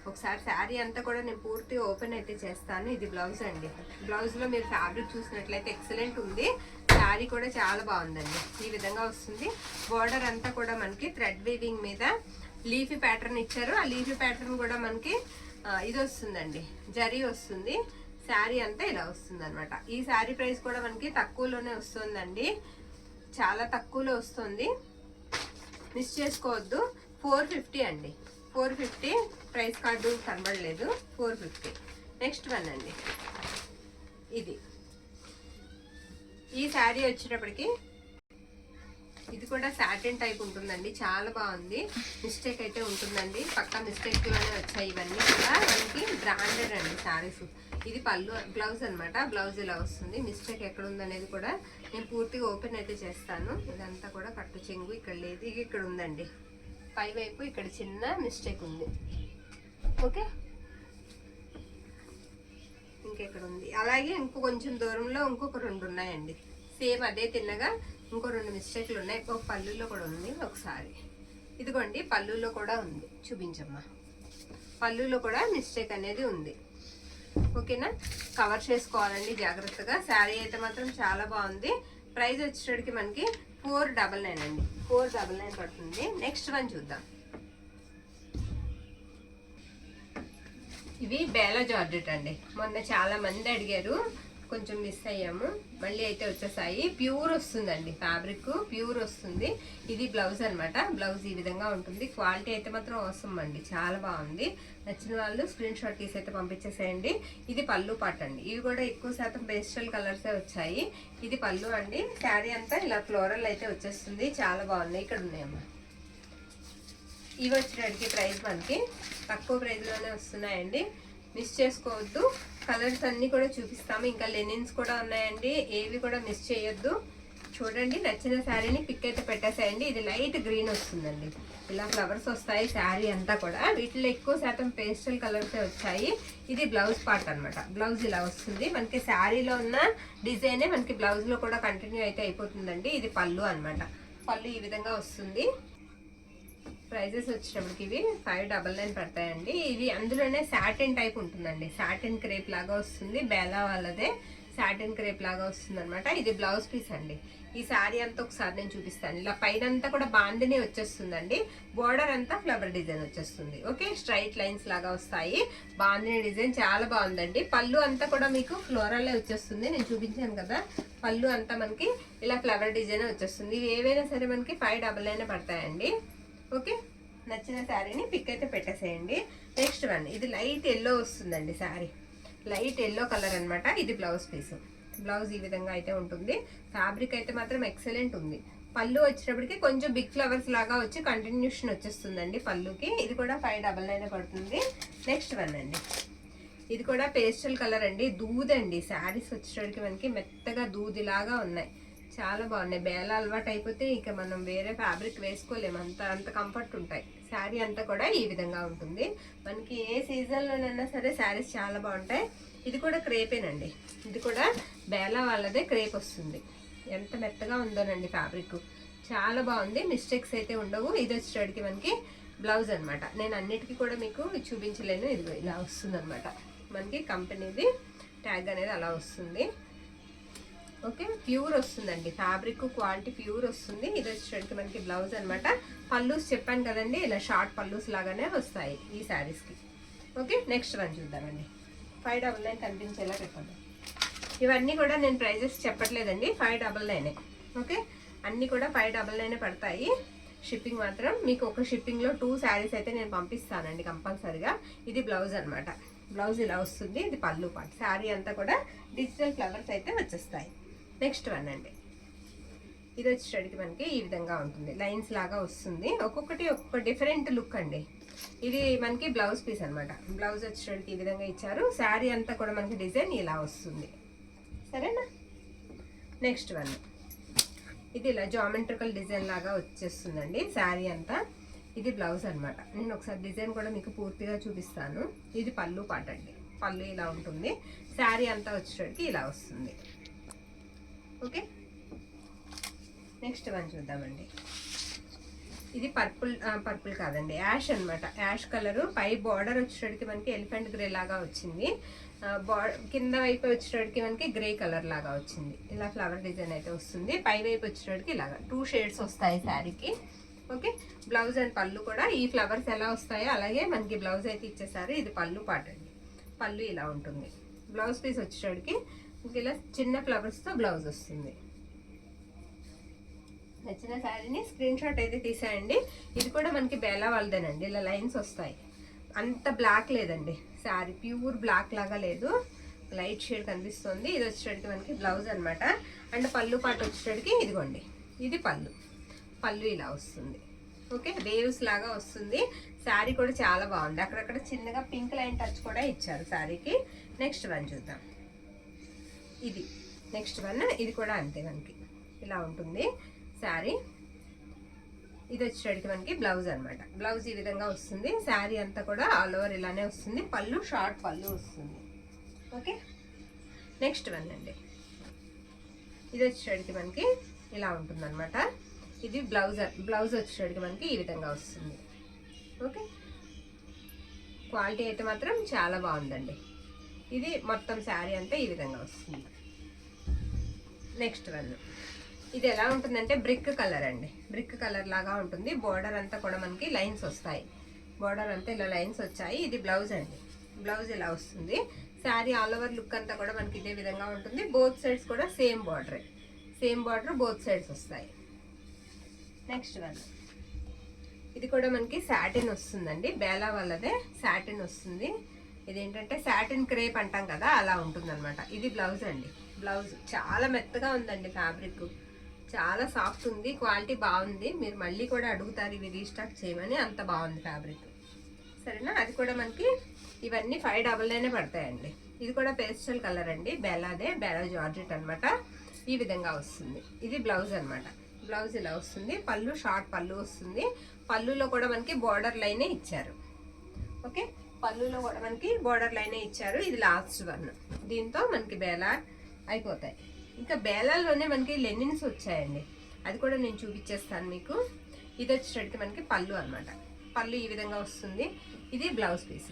ఒకసారి శారీ అంతా కూడా నేను పూర్తిగా ఓపెన్ అయితే చేస్తాను. ఇది బ్లౌజ్ అండి. బ్లౌజ్ లో మీరు ఫ్యాబ్రిక్ చూసినట్లయితే ఎక్సలెంట్ ఉంది. శారీ కూడా చాలా బాగుందండి. ఈ విధంగా వస్తుంది. బార్డర్ అంతా కూడా మనకి థ్రెడ్ వీవింగ్ మీద లీఫీ ప్యాటర్న్ ఇచ్చారు. ఆ లీఫీ ప్యాటర్న్ కూడా మనకి ఇది వస్తుందండి, జరీ వస్తుంది. శారీ అంతా ఇలా వస్తుంది అనమాట. ఈ శారీ ప్రైస్ కూడా మనకి తక్కువలోనే వస్తుందండి, చాలా తక్కువలో వస్తుంది, మిస్ చేసుకోవద్దు. 450 అండి, 450. ప్రైస్ కార్డు కనబడలేదు, 450. నెక్స్ట్ వన్ అండి. ఇది ఈ శారీ వచ్చేటప్పటికి ఇది కూడా సాటిన్ టైప్ ఉంటుందండి, చాలా బాగుంది. మిస్టేక్ అయితే ఉంటుందండి, పక్కా మిస్టేక్ లోనే వచ్చాయి ఇవన్నీ కూడా. మనకి బ్రాండెడ్ అండి శారీస్. ఇది పళ్ళు, బ్లౌజ్ అనమాట. బ్లౌజ్ ఇలా వస్తుంది. మిస్టేక్ ఎక్కడ ఉందనేది కూడా నేను పూర్తిగా ఓపెన్ అయితే చేస్తాను. ఇదంతా కూడా కట్టు చెంగు ఇక్కడ లేదు, ఇది ఇక్కడ ఉందండి. పై వైపు ఇక్కడ చిన్న మిస్టేక్ ఉంది. ఓకే, ఇంకెక్కడ ఉంది. అలాగే ఇంకో కొంచెం దూరంలో ఇంకొక 2 ఉన్నాయండి. సేమ్ అదే తిన్నగా ఇంకో 2 మిస్టేక్లు ఉన్నాయి. ఒక పళ్ళులో కూడా ఉంది. ఒకసారి ఇదిగోండి పళ్ళులో కూడా ఉంది, చూపించమ్మా. పళ్ళులో కూడా మిస్టేక్ అనేది ఉంది. ఓకేనా, కవర్ చేసుకోవాలండి జాగ్రత్తగా. శారీ అయితే మాత్రం చాలా బాగుంది. ప్రైస్ వచ్చేటడికి మనకి 499 అండి, 499 పడుతుంది. నెక్స్ట్ వన్ చూద్దాం. ఇవి బేలా జార్జెట్ అండి. మొన్న చాలా మంది అడిగారు, కొంచెం మిస్ అయ్యాము, మళ్ళీ అయితే వచ్చేసాయి. ప్యూర్ వస్తుందండి, ఫ్యాబ్రిక్ ప్యూర్ వస్తుంది. ఇది బ్లౌజ్ అనమాట. బ్లౌజ్ ఈ విధంగా ఉంటుంది. క్వాలిటీ అయితే మాత్రం అవసరం అండి, చాలా బాగుంది. నచ్చిన వాళ్ళు స్క్రీన్ షాట్ తీసి అయితే పంపించేసేయండి. ఇది పళ్ళు పాట అండి. ఇవి కూడా ఎక్కువ శాతం పేస్టల్ కలర్సే వచ్చాయి. ఇది పళ్ళు అండి. శారీ అంతా ఇలా ఫ్లోరల్ అయితే వచ్చేస్తుంది, చాలా బాగున్నాయి. ఇక్కడ ఉన్నాయమ్మా. ఇవి వచ్చేటికి ప్రైస్ మనకి తక్కువ ప్రైస్లోనే వస్తున్నాయండి, మిస్ చేసుకోవద్దు. కలర్స్ అన్నీ కూడా చూపిస్తాము. ఇంకా లెనిన్స్ కూడా ఉన్నాయండి, ఏవి కూడా మిస్ చేయొద్దు. చూడండి, నచ్చిన శారీని పిక్ అయితే పెట్టేసేయండి. ఇది లైట్ గ్రీన్ వస్తుందండి, ఇలా ఫ్లవర్స్ వస్తాయి శారీ అంతా కూడా. వీటిలో ఎక్కువ శాతం పేస్టల్ కలర్సే వచ్చాయి. ఇది బ్లౌజ్ పార్ట్ అనమాట. బ్లౌజ్ ఇలా వస్తుంది మనకి. శారీలో ఉన్న డిజైనే మనకి బ్లౌజ్లో కూడా కంటిన్యూ అయితే అయిపోతుందండి. ఇది పళ్ళు అనమాట. పళ్ళు ఈ విధంగా వస్తుంది. ప్రైజెస్ వచ్చేటప్పటికి ఇవి 599 పడతాయండి. ఇది అందులోనే సాటిన్ టైప్ ఉంటుందండి, సాటిన్ క్రేప్ లాగా వస్తుంది. బేలా వాళ్ళదే సాటిన్ క్రేప్ లాగా వస్తుంది అనమాట. ఇది బ్లౌజ్ పీస్ అండి. ఈ శారీ అంతా ఒకసారి నేను చూపిస్తాను. ఇలా పైన అంతా కూడా బాందిని వచ్చేస్తుందండి. బోర్డర్ అంతా ఫ్లవర్ డిజైన్ వచ్చేస్తుంది. ఓకే, స్ట్రైట్ లైన్స్ లాగా వస్తాయి. బాందిని డిజైన్ చాలా బాగుందండి. పళ్ళు అంతా కూడా మీకు ఫ్లోరల్లే వచ్చేస్తుంది. నేను చూపించాను కదా, పళ్ళు అంతా మనకి ఇలా ఫ్లవర్ డిజైన్ వచ్చేస్తుంది. ఇవి ఏవైనా సరే మనకి 599 పడతాయండి. ఓకే, నచ్చిన శారీని పిక్ అయితే పెట్టేసేయండి. నెక్స్ట్ వన్, ఇది లైట్ ఎల్లో వస్తుందండి శారీ. లైట్ ఎల్లో కలర్ అనమాట. ఇది బ్లౌజ్ పీస్. బ్లౌజ్ ఈ విధంగా అయితే ఉంటుంది. ఫ్యాబ్రిక్ అయితే మాత్రం ఎక్సలెంట్ ఉంది. పళ్ళు వచ్చేటప్పటికి కొంచెం బిగ్ ఫ్లవర్స్ లాగా వచ్చి కంటిన్యూషన్ వచ్చేస్తుందండి పళ్ళుకి. ఇది కూడా 599 పడుతుంది. నెక్స్ట్ వన్ అండి, ఇది కూడా పేస్టల్ కలర్ అండి. దూదండి. శారీస్ వచ్చేటప్పటికి మనకి మెత్తగా దూదిలాగా ఉన్నాయి, చాలా బాగున్నాయి. బేలా అలవాటు అయిపోతే ఇక మనం వేరే ఫ్యాబ్రిక్ వేసుకోలేము, అంత కంఫర్ట్ ఉంటాయి. శారీ అంతా కూడా ఈ విధంగా ఉంటుంది. మనకి ఏ సీజన్లోనైనా సరే శారీస్ చాలా బాగుంటాయి. ఇది కూడా క్రేపేనండి. ఇది కూడా బేలా వాళ్ళదే క్రేప్ వస్తుంది. ఎంత మెత్తగా ఉందోనండి ఫ్యాబ్రిక్, చాలా బాగుంది. మిస్టేక్స్ అయితే ఉండవు. ఇది వచ్చేటికి మనకి బ్లౌజ్ అనమాట. నేను అన్నిటికీ కూడా మీకు చూపించలేను. ఇది ఇలా వస్తుంది అనమాట. మనకి కంపెనీది ట్యాగ్ అనేది అలా వస్తుంది. ఓకే, ప్యూర్ వస్తుందండి. ఫ్యాబ్రిక్ క్వాలిటీ ప్యూర్ వస్తుంది. ఇది వచ్చేటికి మనకి బ్లౌజ్ అనమాట. పల్లూస్ చెప్పాను కదండి, ఇలా షార్ట్ పల్లూస్ లాగానే వస్తాయి ఈ శారీస్కి. ఓకే, నెక్స్ట్ వన్ చూద్దామండి. 599 కనిపించేలా పెట్టండి. ఇవన్నీ కూడా నేను ప్రైజెస్ చెప్పట్లేదండి, 599. ఓకే, అన్నీ కూడా 599 పడతాయి. షిప్పింగ్ మాత్రం మీకు ఒక షిప్పింగ్లో 2 శారీస్ అయితే నేను పంపిస్తానండి కంపల్సరిగా. ఇది బ్లౌజ్ అనమాట. బ్లౌజ్ ఇలా వస్తుంది. ఇది పళ్ళు పార్ట్. శారీ అంతా కూడా డిజిటల్ ఫ్లవర్స్ అయితే వచ్చేస్తాయి. నెక్స్ట్ వన్ అండి, ఇది వచ్చేటికి మనకి ఈ విధంగా ఉంటుంది, లైన్స్ లాగా వస్తుంది. ఒక్కొక్కటి ఒక్కొక్క డిఫరెంట్ లుక్ అండి. ఇది మనకి బ్లౌజ్ పీస్ అనమాట. బ్లౌజ్ వచ్చేటికి ఈ విధంగా ఇచ్చారు. శారీ అంతా కూడా మనకి డిజైన్ ఇలా వస్తుంది. సరేనా, నెక్స్ట్ వన్, ఇది ఇలా జామెట్రికల్ డిజైన్ లాగా వచ్చేస్తుందండి శారీ అంతా. ఇది బ్లౌజ్ అనమాట. నేను ఒకసారి డిజైన్ కూడా మీకు పూర్తిగా చూపిస్తాను. ఇది పళ్ళు పాట అండి. పళ్ళు ఇలా ఉంటుంది. శారీ అంతా వచ్చేటికి ఇలా వస్తుంది. ఓకే, నెక్స్ట్ వన్ చూద్దామండి. ఇది పర్పుల్ కాదండి, యాష్ అనమాట. Ash colour. పై బార్డర్ వచ్చేటికి మనకి ఎలిఫెంట్ గ్రే లాగా వచ్చింది. కింద వైపు వచ్చేటికి మనకి గ్రే కలర్ లాగా వచ్చింది. ఇలా ఫ్లవర్ డిజైన్ అయితే వస్తుంది. పై వైపు వచ్చేటికి ఇలాగా 2 షేడ్స్ వస్తాయి శారీకి. ఓకే, బ్లౌజ్ అండ్ పళ్ళు కూడా ఈ ఫ్లవర్స్ ఎలా వస్తాయో అలాగే మనకి బ్లౌజ్ అయితే ఇచ్చేసారు. ఇది పళ్ళు పాట అండి. పళ్ళు ఇలా ఉంటుంది. బ్లౌజ్ పీస్ వచ్చేటికి ఇలా చిన్న ఫ్లవర్స్తో బ్లౌజ్ వస్తుంది. నచ్చిన శారీని స్క్రీన్ షాట్ అయితే తీసేయండి. ఇది కూడా మనకి బేలా వాళ్ళదేనండి. ఇలా లైన్స్ వస్తాయి. అంత బ్లాక్ లేదండి శారీ, ప్యూర్ బ్లాక్ లాగా లేదు, లైట్ షేడ్ కనిపిస్తుంది. ఇది వచ్చేటికి మనకి బ్లౌజ్ అనమాట. అండ్ పళ్ళు పాట వచ్చేటికి ఇదిగోండి, ఇది పళ్ళు. పళ్ళు ఇలా వస్తుంది. ఓకే, వేవ్స్ లాగా వస్తుంది. శారీ కూడా చాలా బాగుంది. అక్కడక్కడ చిన్నగా పింక్ లైన్ టచ్ కూడా ఇచ్చారు శారీకి. నెక్స్ట్ వన్ చూద్దాం. ఇది నెక్స్ట్ వన్. ఇది కూడా అంతే మనకి ఇలా ఉంటుంది శారీ. ఇది వచ్చేటికి మనకి బ్లౌజ్ అనమాట. బ్లౌజ్ ఈ విధంగా వస్తుంది. శారీ అంతా కూడా ఆల్ ఓవర్ ఇలానే వస్తుంది. పళ్ళు షార్ట్ పళ్ళు వస్తుంది. ఓకే, నెక్స్ట్ వన్ అండి. ఇది వచ్చేటికి మనకి ఇలా ఉంటుంది అనమాట. ఇది బ్లౌజ్ వచ్చేటికి మనకి ఈ విధంగా వస్తుంది. ఓకే, క్వాలిటీ అయితే మాత్రం చాలా బాగుందండి. ఇది మొత్తం శారీ అంతా ఈ విధంగా వస్తుంది. నెక్స్ట్ వన్, ఇది ఎలా ఉంటుందంటే బ్రిక్ కలర్ అండి. బ్రిక్ కలర్ లాగా ఉంటుంది. బోర్డర్ అంతా కూడా మనకి లైన్స్ వస్తాయి. బోర్డర్ అంతా ఇలా లైన్స్ వచ్చాయి. ఇది బ్లౌజ్ అండి. బ్లౌజ్ ఇలా వస్తుంది. శారీ ఆల్ ఓవర్ లుక్ అంతా కూడా మనకి ఇదే విధంగా ఉంటుంది. బోత్ సైడ్స్ కూడా సేమ్ బార్డర్ బోత్ సైడ్స్ వస్తాయి. నెక్స్ట్ వన్, ఇది కూడా మనకి సాటిన్ వస్తుందండి. బేలా వాళ్ళదే సాటిన్ వస్తుంది. ఇదేంటంటే సాటిన్ క్రేప్ అంటాం కదా, అలా ఉంటుంది అనమాట. ఇది బ్లౌజ్ అండి. బ్లౌజ్ చాలా మెత్తగా ఉందండి. ఫ్యాబ్రిక్ చాలా సాఫ్ట్ ఉంది. క్వాలిటీ బాగుంది. మీరు మళ్ళీ కూడా అడుగుతారు ఇవి రీస్టాక్ చేయమని, అంత బాగుంది ఫ్యాబ్రిక్. సరేనా, అది కూడా మనకి ఇవన్నీ 599 పడతాయండి. ఇది కూడా పేస్టల్ కలర్ అండి. బేలా జార్జెట్ అనమాట. ఈ విధంగా వస్తుంది. ఇది బ్లౌజ్ అనమాట. బ్లౌజ్ ఇలా వస్తుంది. పళ్ళు షార్ట్ పళ్ళు వస్తుంది. పళ్ళులో కూడా మనకి బోర్డర్ లైనే ఇచ్చారు. ఓకే, పళ్ళులో కూడా మనకి బోర్డర్ లైనే ఇచ్చారు. ఇది లాస్ట్ వన్. దీంతో మనకి బేలా అయిపోతాయి. ఇంకా బేలాల్లోనే మనకి లెనిన్స్ వచ్చాయండి. అది కూడా నేను చూపించేస్తాను మీకు. ఇది వచ్చేటట్టు మనకి పళ్ళు అనమాట. పళ్ళు ఈ విధంగా వస్తుంది. ఇది బ్లౌజ్ పీస్.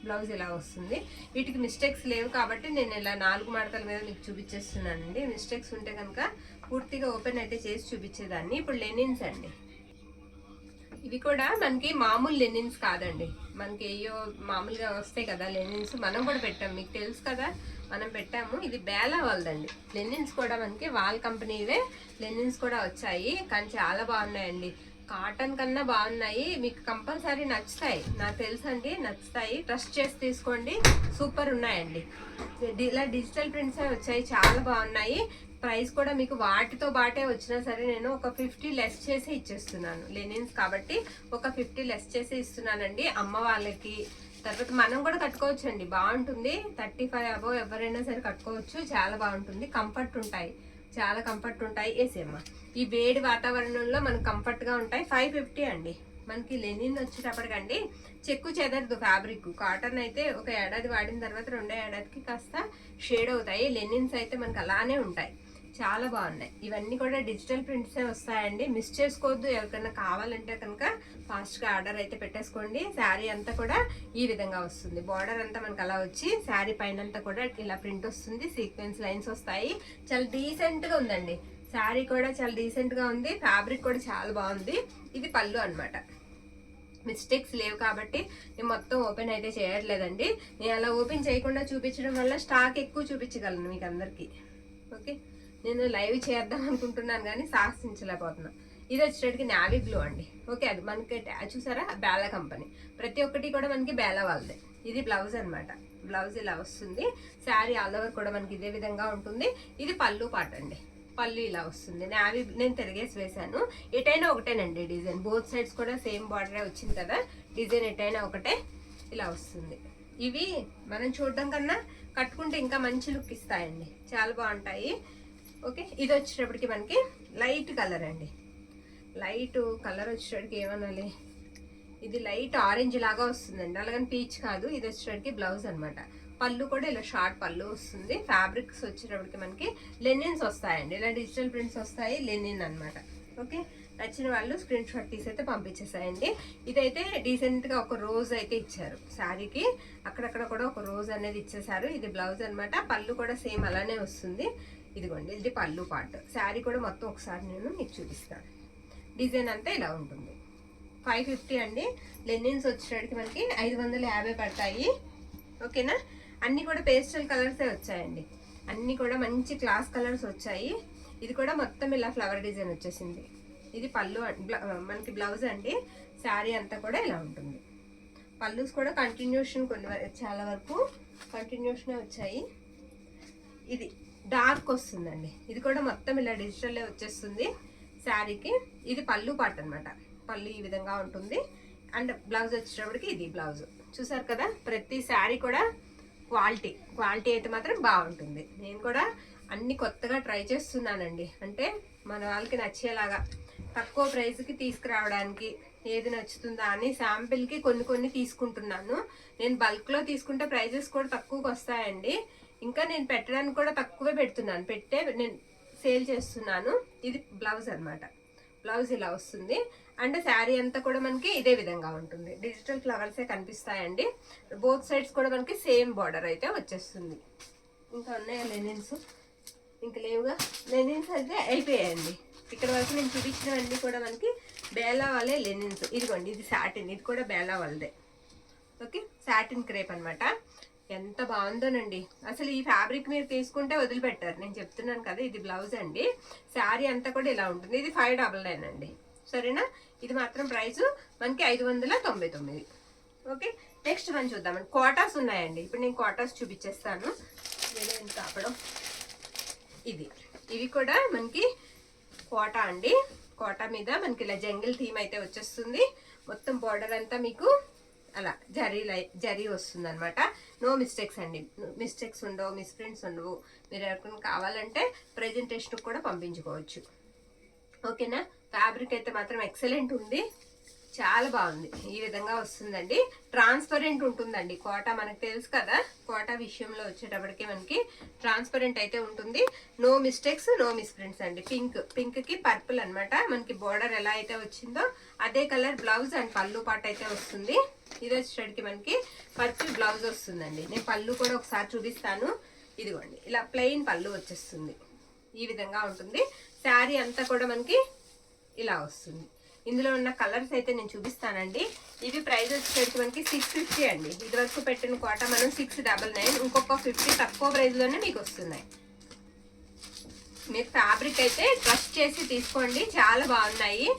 బ్లౌజ్ ఇలా వస్తుంది. వీటికి మిస్టేక్స్ లేవు కాబట్టి నేను ఇలా 4 మడతల మీద మీకు చూపించేస్తున్నానండి. మిస్టేక్స్ ఉంటే కనుక పూర్తిగా ఓపెన్ అయితే చేసి చూపించేదాన్ని. ఇప్పుడు లెనిన్స్ అండి. ఇవి కూడా మనకి మామూలు లెనిన్స్ కాదండి. మనకి అయ్యో మామూలుగా వస్తాయి కదా లెనిన్స్, మనం కూడా పెట్టాము, మీకు తెలుసు కదా, మనం పెట్టాము. ఇది బేలా వాళ్ళదండి. లెనిన్స్ కూడా మనకి వాల్ కంపెనీవే లెనిన్స్ కూడా వచ్చాయి. కానీ చాలా బాగున్నాయండి. కాటన్ కన్నా బాగున్నాయి. మీకు కంపల్సరీ నచ్చుతాయి, నాకు తెలుసు అండి, నచ్చుతాయి. ట్రస్ట్ చేసి తీసుకోండి. సూపర్ ఉన్నాయండి. ఇలా డిజిటల్ ప్రింట్సే వచ్చాయి. చాలా బాగున్నాయి. ప్రైస్ కూడా మీకు వాటితో బాటే వచ్చినా సరే నేను ఒక 50 లెస్ చేసి ఇచ్చేస్తున్నాను. లెనిన్స్ కాబట్టి ఒక 50 లెస్ చేసి ఇస్తున్నానండి. అమ్మ వాళ్ళకి, తర్వాత మనం కూడా కట్టుకోవచ్చు అండి. బాగుంటుంది. 35 అబోవ్ ఎవరైనా సరే కట్టుకోవచ్చు. చాలా బాగుంటుంది. కంఫర్ట్ ఉంటాయి, చాలా కంఫర్ట్ ఉంటాయి. వేసేమ్మా, ఈ వేడి వాతావరణంలో మనకు కంఫర్ట్గా ఉంటాయి. 550 అండి. మనకి లెనిన్ వచ్చేటప్పటికండి చెక్కు చెదరదు ఫ్యాబ్రిక్. కాటన్ అయితే ఒక ఏడాది వాడిన తర్వాత 2వ ఏడాదికి కాస్త షేడ్ అవుతాయి. లెనిన్స్ అయితే మనకు అలానే ఉంటాయి. చాలా బాగున్నాయి. ఇవన్నీ కూడా డిజిటల్ ప్రింట్సే వస్తాయండి. మిస్ చేసుకోవద్దు. ఎవరికైనా కావాలంటే కనుక ఫాస్ట్గా ఆర్డర్ అయితే పెట్టేసుకోండి. శారీ అంతా కూడా ఈ విధంగా వస్తుంది. బార్డర్ అంతా మనకు అలా వచ్చి శారీ పైన అంతా కూడా ఇలా ప్రింట్ వస్తుంది. సీక్వెన్స్ లైన్స్ వస్తాయి. చాలా డీసెంట్గా ఉందండి. శారీ కూడా చాలా డీసెంట్గా ఉంది. ఫ్యాబ్రిక్ కూడా చాలా బాగుంది. ఇది పళ్ళు అనమాట. మిస్టేక్స్ లేవు కాబట్టి నేను మొత్తం ఓపెన్ అయితే చేయట్లేదండి. నేను అలా ఓపెన్ చేయకుండా చూపించడం వల్ల స్టాక్ ఎక్కువ చూపించగలను మీకు అందరికీ. ఓకే, నేను లైవ్ చేద్దాం అనుకుంటున్నాను కానీ సాహసించలేకపోతున్నాను. ఇది వచ్చేటికి నావీ బ్లూ అండి. ఓకే, అది మనకి చూసారా, బేలా కంపెనీ. ప్రతి ఒక్కటి కూడా మనకి బేలా వాళ్ళదే. ఇది బ్లౌజ్ అనమాట. బ్లౌజ్ ఇలా వస్తుంది. శారీ ఆల్ ఓవర్ కూడా మనకి ఇదే విధంగా ఉంటుంది. ఇది పళ్ళు పాట అండి. పళ్ళు ఇలా వస్తుంది. నావీ నేను తిరిగేసి వేసాను. ఎటైనా ఒకటేనండి డిజైన్. బోత్ సైడ్స్ కూడా సేమ్ బార్డరే వచ్చింది కదా, డిజైన్ ఎటైనా ఒకటే ఇలా వస్తుంది. ఇవి మనం చూడడం కన్నా కట్టుకుంటే ఇంకా మంచి లుక్ ఇస్తాయండి. చాలా బాగుంటాయి. ఓకే, ఇది వచ్చేటప్పటికి మనకి లైట్ కలర్ అండి. లైట్ కలర్ వచ్చేటప్పటికి ఏమనాలి, ఇది లైట్ ఆరెంజ్ లాగా వస్తుందండి. అలాగని పీచ్ కాదు. ఇది వచ్చేటప్పటికి బ్లౌజ్ అనమాట. పళ్ళు కూడా ఇలా షార్ట్ పళ్ళు వస్తుంది. ఫ్యాబ్రిక్స్ వచ్చేటప్పటికి మనకి లెనిన్స్ వస్తాయండి. ఇలా డిజిటల్ ప్రింట్స్ వస్తాయి. లెనిన్ అనమాట. ఓకే, నచ్చిన వాళ్ళు స్క్రీన్ షాట్ తీసి అయితే పంపించేసాయండి. ఇదైతే డీసెంట్గా ఒక రోజ్ అయితే ఇచ్చారు శారీకి. అక్కడక్కడ కూడా ఒక రోజ్ అనేది ఇచ్చేసారు. ఇది బ్లౌజ్ అనమాట. పళ్ళు కూడా సేమ్ అలానే వస్తుంది. ఇదిగోండి, ఇది పళ్ళు పార్ట్. శారీ కూడా మొత్తం ఒకసారి నేను మీకు చూపిస్తాను. డిజైన్ అంతా ఇలా ఉంటుంది. 550 అండి. లెనిన్స్ వచ్చేటికి మనకి 550 పడతాయి. ఓకేనా, అన్నీ కూడా పేస్టల్ కలర్సే వచ్చాయండి. అన్నీ కూడా మంచి క్లాస్ కలర్స్ వచ్చాయి. ఇది కూడా మొత్తం ఇలా ఫ్లవర్ డిజైన్ వచ్చేసింది. ఇది పళ్ళు మనకి బ్లౌజ్ అండి. శారీ అంతా కూడా ఇలా ఉంటుంది. పళ్ళుస్ కూడా కంటిన్యూషన్ చాలా వరకు కంటిన్యూషనే వచ్చాయి. ఇది డార్క్ వస్తుందండి. ఇది కూడా మొత్తం ఇలా డిజిటల్లే వచ్చేస్తుంది శారీకి. ఇది పళ్ళు పార్ట్ అనమాట. పళ్ళు ఈ విధంగా ఉంటుంది. అండ్ బ్లౌజ్ వచ్చేటప్పటికి ఇది బ్లౌజ్. చూసారు కదా, ప్రతి శారీ కూడా క్వాలిటీ అయితే మాత్రం బాగుంటుంది. నేను కూడా అన్ని కొత్తగా ట్రై చేస్తున్నానండి. అంటే మన వాళ్ళకి నచ్చేలాగా తక్కువ ప్రైస్కి తీసుకురావడానికి ఏది నచ్చుతుందా అని శాంపిల్కి కొన్ని తీసుకుంటున్నాను. నేను బల్క్లో తీసుకుంటే ప్రైజెస్ కూడా తక్కువకి వస్తాయండి. ఇంకా నేను పెట్టడానికి కూడా తక్కువే పెడుతున్నాను. నేను సేల్ చేస్తున్నాను. ఇది బ్లౌజ్ అనమాట. బ్లౌజ్ ఇలా వస్తుంది. అండ్ శారీ అంతా కూడా మనకి ఇదే విధంగా ఉంటుంది. డిజిటల్ ఫ్లవర్సే కనిపిస్తాయండి. బోత్ సైడ్స్ కూడా మనకి సేమ్ బార్డర్ అయితే వచ్చేస్తుంది. ఇంకా ఉన్నాయా లెనిన్స్? ఇంకా లేవుగా. లెనిన్స్ అయితే అయిపోయాయండి. ఇక్కడ వరకు నేను చూపించినవన్నీ కూడా మనకి బేలా వాళ్ళే లెనిన్స్. ఇదిగోండి, ఇది సాటిన్, ఇది కూడా బేలా వాళ్ళదే. ఓకే, సాటిన్ క్రేప్ అనమాట. ఎంత బాగుందోనండి. అసలు ఈ ఫ్యాబ్రిక్ మీరు తీసుకుంటే వదిలిపెట్టారు, నేను చెప్తున్నాను కదా. ఇది బ్లౌజ్ అండి. శారీ అంతా కూడా ఇలా ఉంటుంది. ఇది 599 అండి, సరేనా. ఇది మాత్రం ప్రైస్ మనకి 599. ఓకే, నెక్స్ట్ మనం చూద్దామండి. కోటాస్ ఉన్నాయండి. ఇప్పుడు నేను కోటాస్ చూపించేస్తాను. ఎంత కాపడం ఇవి కూడా మనకి కోటా అండి. కోటా మీద మనకి ఇలా జంగిల్ థీమ్ అయితే వచ్చేస్తుంది. మొత్తం బార్డర్ అంతా మీకు అలా జరీ వస్తుంది అనమాట. నో మిస్టేక్స్ అండి, మిస్టేక్స్ ఉండవు, మిస్ప్రింట్స్ ఉండవు. మీరు ఎవరికైనా కావాలంటే ప్రెజెంటేషన్ కూడా పంపించుకోవచ్చు. ఓకేనా. ఫ్యాబ్రిక్ అయితే మాత్రం ఎక్సలెంట్ ఉంది, చాలా బాగుంది. ఈ విధంగా వస్తుందండి. ట్రాన్స్పరెంట్ ఉంటుందండి కోటా, మనకు తెలుసు కదా. కోటా విషయంలో వచ్చేటప్పటికి మనకి ట్రాన్స్పరెంట్ అయితే ఉంటుంది. నో మిస్టేక్స్, నో మిస్ప్రింట్స్ అండి. పింక్ కి పర్పుల్ అనమాట. మనకి బోర్డర్ ఎలా అయితే వచ్చిందో అదే కలర్ బ్లౌజ్ అండ్ పళ్ళు పాట అయితే వస్తుంది. ఇది వచ్చేటికి మనకి పర్పుల్ బ్లౌజ్ వస్తుందండి. నేను పళ్ళు కూడా ఒకసారి చూపిస్తాను. ఇదిగోండి, ఇలా ప్లెయిన్ పళ్ళు వచ్చేస్తుంది. ఈ విధంగా ఉంటుంది. శారీ అంతా కూడా మనకి ఇలా వస్తుంది. ఇందులో ఉన్న కలర్స్ అయితే నేను చూపిస్తానండి. ఇవి ప్రైస్ వచ్చేసరికి మనకి 650 అండి. ఇది వరకు పెట్టిన కోట మనం 699, ఇంకొక 50 తక్కువ ప్రైస్లోనే మీకు వస్తున్నాయి. మీరు ఫ్యాబ్రిక్ అయితే ట్రస్ట్ చేసి తీసుకోండి, చాలా బాగున్నాయి.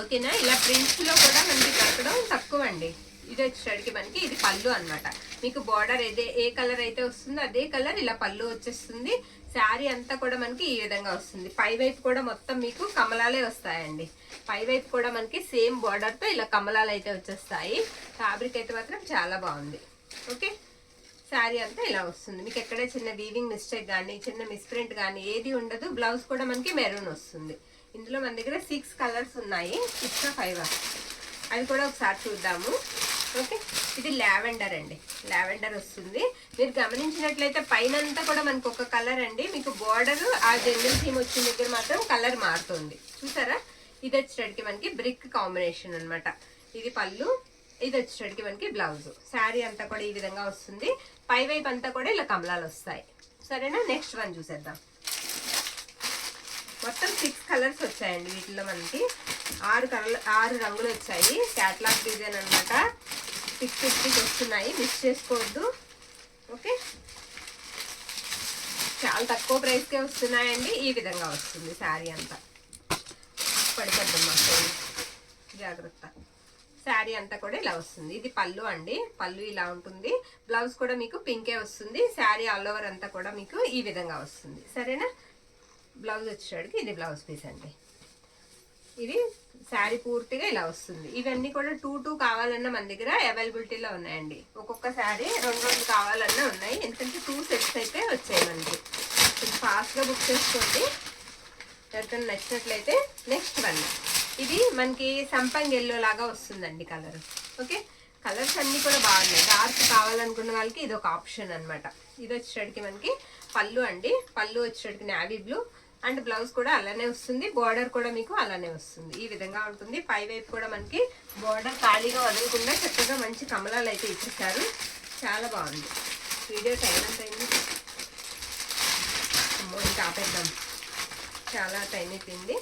ఓకేనా. ఇలా ప్రింట్స్లో కూడా మనకి దొరకడం తక్కువ అండి. ఇది వచ్చేసరికి మనకి ఇది పళ్ళు అనమాట. మీకు బార్డర్ ఏ కలర్ అయితే వస్తుందో అదే కలర్ ఇలా పళ్ళు వచ్చేస్తుంది. శారీ అంతా కూడా మనకి ఈ విధంగా వస్తుంది. పై వైపు కూడా మొత్తం మీకు కమలాలే వస్తాయండి. పై వైపు కూడా మనకి సేమ్ బార్డర్ తో ఇలా కమలాలు అయితే వచ్చేస్తాయి. ఫ్యాబ్రిక్ అయితే మాత్రం చాలా బాగుంది. ఓకే, శారీ అంతా ఇలా వస్తుంది. మీకు ఎక్కడ చిన్న వీవింగ్ మిస్టేక్ కానీ చిన్న మిస్ప్రింట్ కానీ ఏది ఉండదు. బ్లౌజ్ కూడా మనకి మెరూన్ వస్తుంది. ఇందులో మన దగ్గర 6 కలర్స్ ఉన్నాయి. 6 or 5 అవి కూడా ఒకసారి చూద్దాము. ఓకే, ఇది లావెండర్ అండి. లావెండర్ వస్తుంది. మీరు గమనించినట్లయితే పైన అంతా కూడా మనకు ఒక కలర్ అండి. మీకు బోర్డర్ ఆ జంగిల్ థీమ్ వచ్చిన దగ్గర మాత్రం కలర్ మారుతుంది, చూసారా. ఇది వచ్చేటికి మనకి బ్రిక్ కాంబినేషన్ అనమాట. ఇది పళ్ళు, ఇది వచ్చేటికి మనకి బ్లౌజ్. శారీ అంతా కూడా ఈ విధంగా వస్తుంది. పై వైపు అంతా కూడా ఇలా కమలాలు వస్తాయి, సరేనా. నెక్స్ట్ వన్ చూసేద్దాం. మొత్తం 6 కలర్స్ వచ్చాయండి. వీటిలో మనకి 6 రంగులు వచ్చాయి. క్యాట్లాగ్ డిజైన్ అనమాట. 650 వస్తున్నాయి, మిస్ చేసుకోవద్దు. ఓకే, చాలా తక్కువ ప్రైస్కే వస్తున్నాయండి. ఈ విధంగా వస్తుంది శారీ అంతా. పడిపోద్దాం మాకు, జాగ్రత్త. శారీ అంతా కూడా ఇలా వస్తుంది. ఇది పళ్ళు అండి. పళ్ళు ఇలా ఉంటుంది. బ్లౌజ్ కూడా మీకు పింకే వస్తుంది. శారీ ఆల్ ఓవర్ అంతా కూడా మీకు ఈ విధంగా వస్తుంది, సరేనా. బ్లౌజ్ వచ్చేటికి ఇది బ్లౌజ్ పీస్ అండి. ఇది శారీ పూర్తిగా ఇలా వస్తుంది. ఇవన్నీ కూడా 2 కావాలన్నా మన దగ్గర అవైలబిలిటీలో ఉన్నాయండి. ఒక్కొక్క శారీ 2 కావాలన్నా ఉన్నాయి. ఎందుకంటే 2 సెట్స్ అయితే వచ్చాయి మనకి. ఫాస్ట్గా బుక్ చేసుకోండి ఎవరికైనా నచ్చినట్లయితే. నెక్స్ట్ వన్, ఇది మనకి సంపంగి ఎల్లో లాగా వస్తుందండి కలర్. ఓకే, కలర్స్ అన్నీ కూడా బాగున్నాయి. డార్క్ కావాలనుకున్న వాళ్ళకి ఇది ఒక ఆప్షన్ అనమాట. ఇది వచ్చేటికి మనకి పళ్ళు అండి. పళ్ళు వచ్చేటికి నావీ బ్లూ అండ్ బ్లౌజ్ కూడా అలానే వస్తుంది. బార్డర్ కూడా మీకు అలానే వస్తుంది. ఈ విధంగా ఉంటుంది. పై వైపు కూడా మనకి బార్డర్ ఖాళీగా వదలకుండా చక్కగా మంచి కమలాలు అయితే ఇచ్చేసారు. చాలా బాగుంది. వీడియో టైం ఎంత అయింది? ఇంకా ఆపేద్దాం, చాలా టైం అయిపోయింది.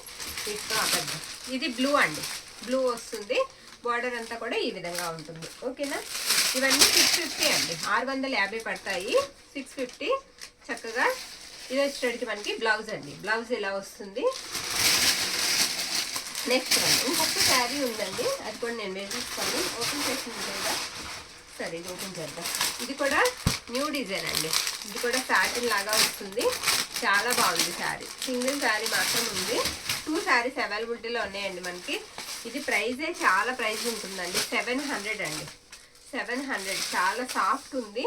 వీటితో ఆపేద్దాం. ఇది బ్లూ అండి. బ్లూ వస్తుంది. బార్డర్ అంతా కూడా ఈ విధంగా ఉంటుంది. ఓకేనా. ఇవన్నీ 650 అండి. 650 పడతాయి. 650 చక్కగా. ఇది వచ్చేటికి మనకి బ్లౌజ్ అండి. బ్లౌజ్ ఇలా వస్తుంది. నెక్స్ట్ వన్, ఇంకొక శారీ ఉందండి. అది కూడా నేను వేసేస్తాను. ఓపెన్ చేసింది లేదా? సరే, ఇది ఓపెన్ చేద్దాం. ఇది కూడా న్యూ డిజైన్ అండి. ఇది కూడా సాటిన్ లాగా వస్తుంది. చాలా బాగుంది శారీ. సింగిల్ శారీ మాత్రం ఉంది. 2 శారీస్ అవైలబిలిటీలో ఉన్నాయండి మనకి. ఇది ప్రైజే చాలా ప్రైజ్ ఉంటుందండి. 700 అండి. 700. చాలా సాఫ్ట్ ఉంది.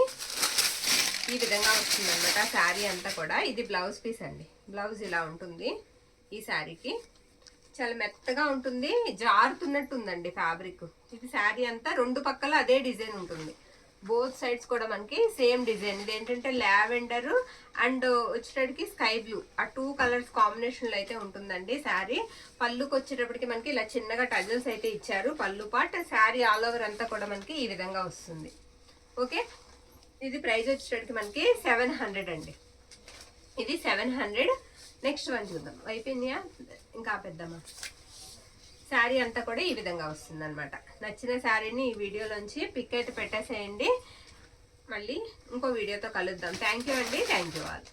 ఈ విధంగా వస్తుంది అనమాట శారీ అంతా కూడా. ఇది బ్లౌజ్ పీస్ అండి. బ్లౌజ్ ఇలా ఉంటుంది. ఈ శారీకి చాలా మెత్తగా ఉంటుంది. జారుతున్నట్టు ఉందండి ఫ్యాబ్రిక్. ఇది శారీ అంతా 2 పక్కల అదే డిజైన్ ఉంటుంది. బోత్ సైడ్స్ కూడా మనకి సేమ్ డిజైన్. ఇది ఏంటంటే లావెండర్ అండ్ వచ్చేటప్పటికి స్కై బ్లూ, ఆ 2 కలర్స్ కాంబినేషన్ లో అయితే ఉంటుందండి శారీ. పళ్ళుకి వచ్చేటప్పటికి మనకి ఇలా చిన్నగా టజల్స్ అయితే ఇచ్చారు పళ్ళు పార్ట్. శారీ ఆల్ ఓవర్ అంతా కూడా మనకి ఈ విధంగా వస్తుంది. ఓకే, ఇది ప్రైస్ వచ్చేటప్పటికి మనకి 700 అండి. ఇది 700. నెక్స్ట్ వన్ చూద్దాం. అయిపోయిందా? ఇంకా పెద్దమ్మా. శారీ అంతా కూడా ఈ విధంగా వస్తుంది అనమాట. నచ్చిన శారీని ఈ వీడియోలోంచి పిక్ అయితే పెట్టేసేయండి. మళ్ళీ ఇంకో వీడియోతో కలుద్దాం. థ్యాంక్ యూ అండి. Thank you all.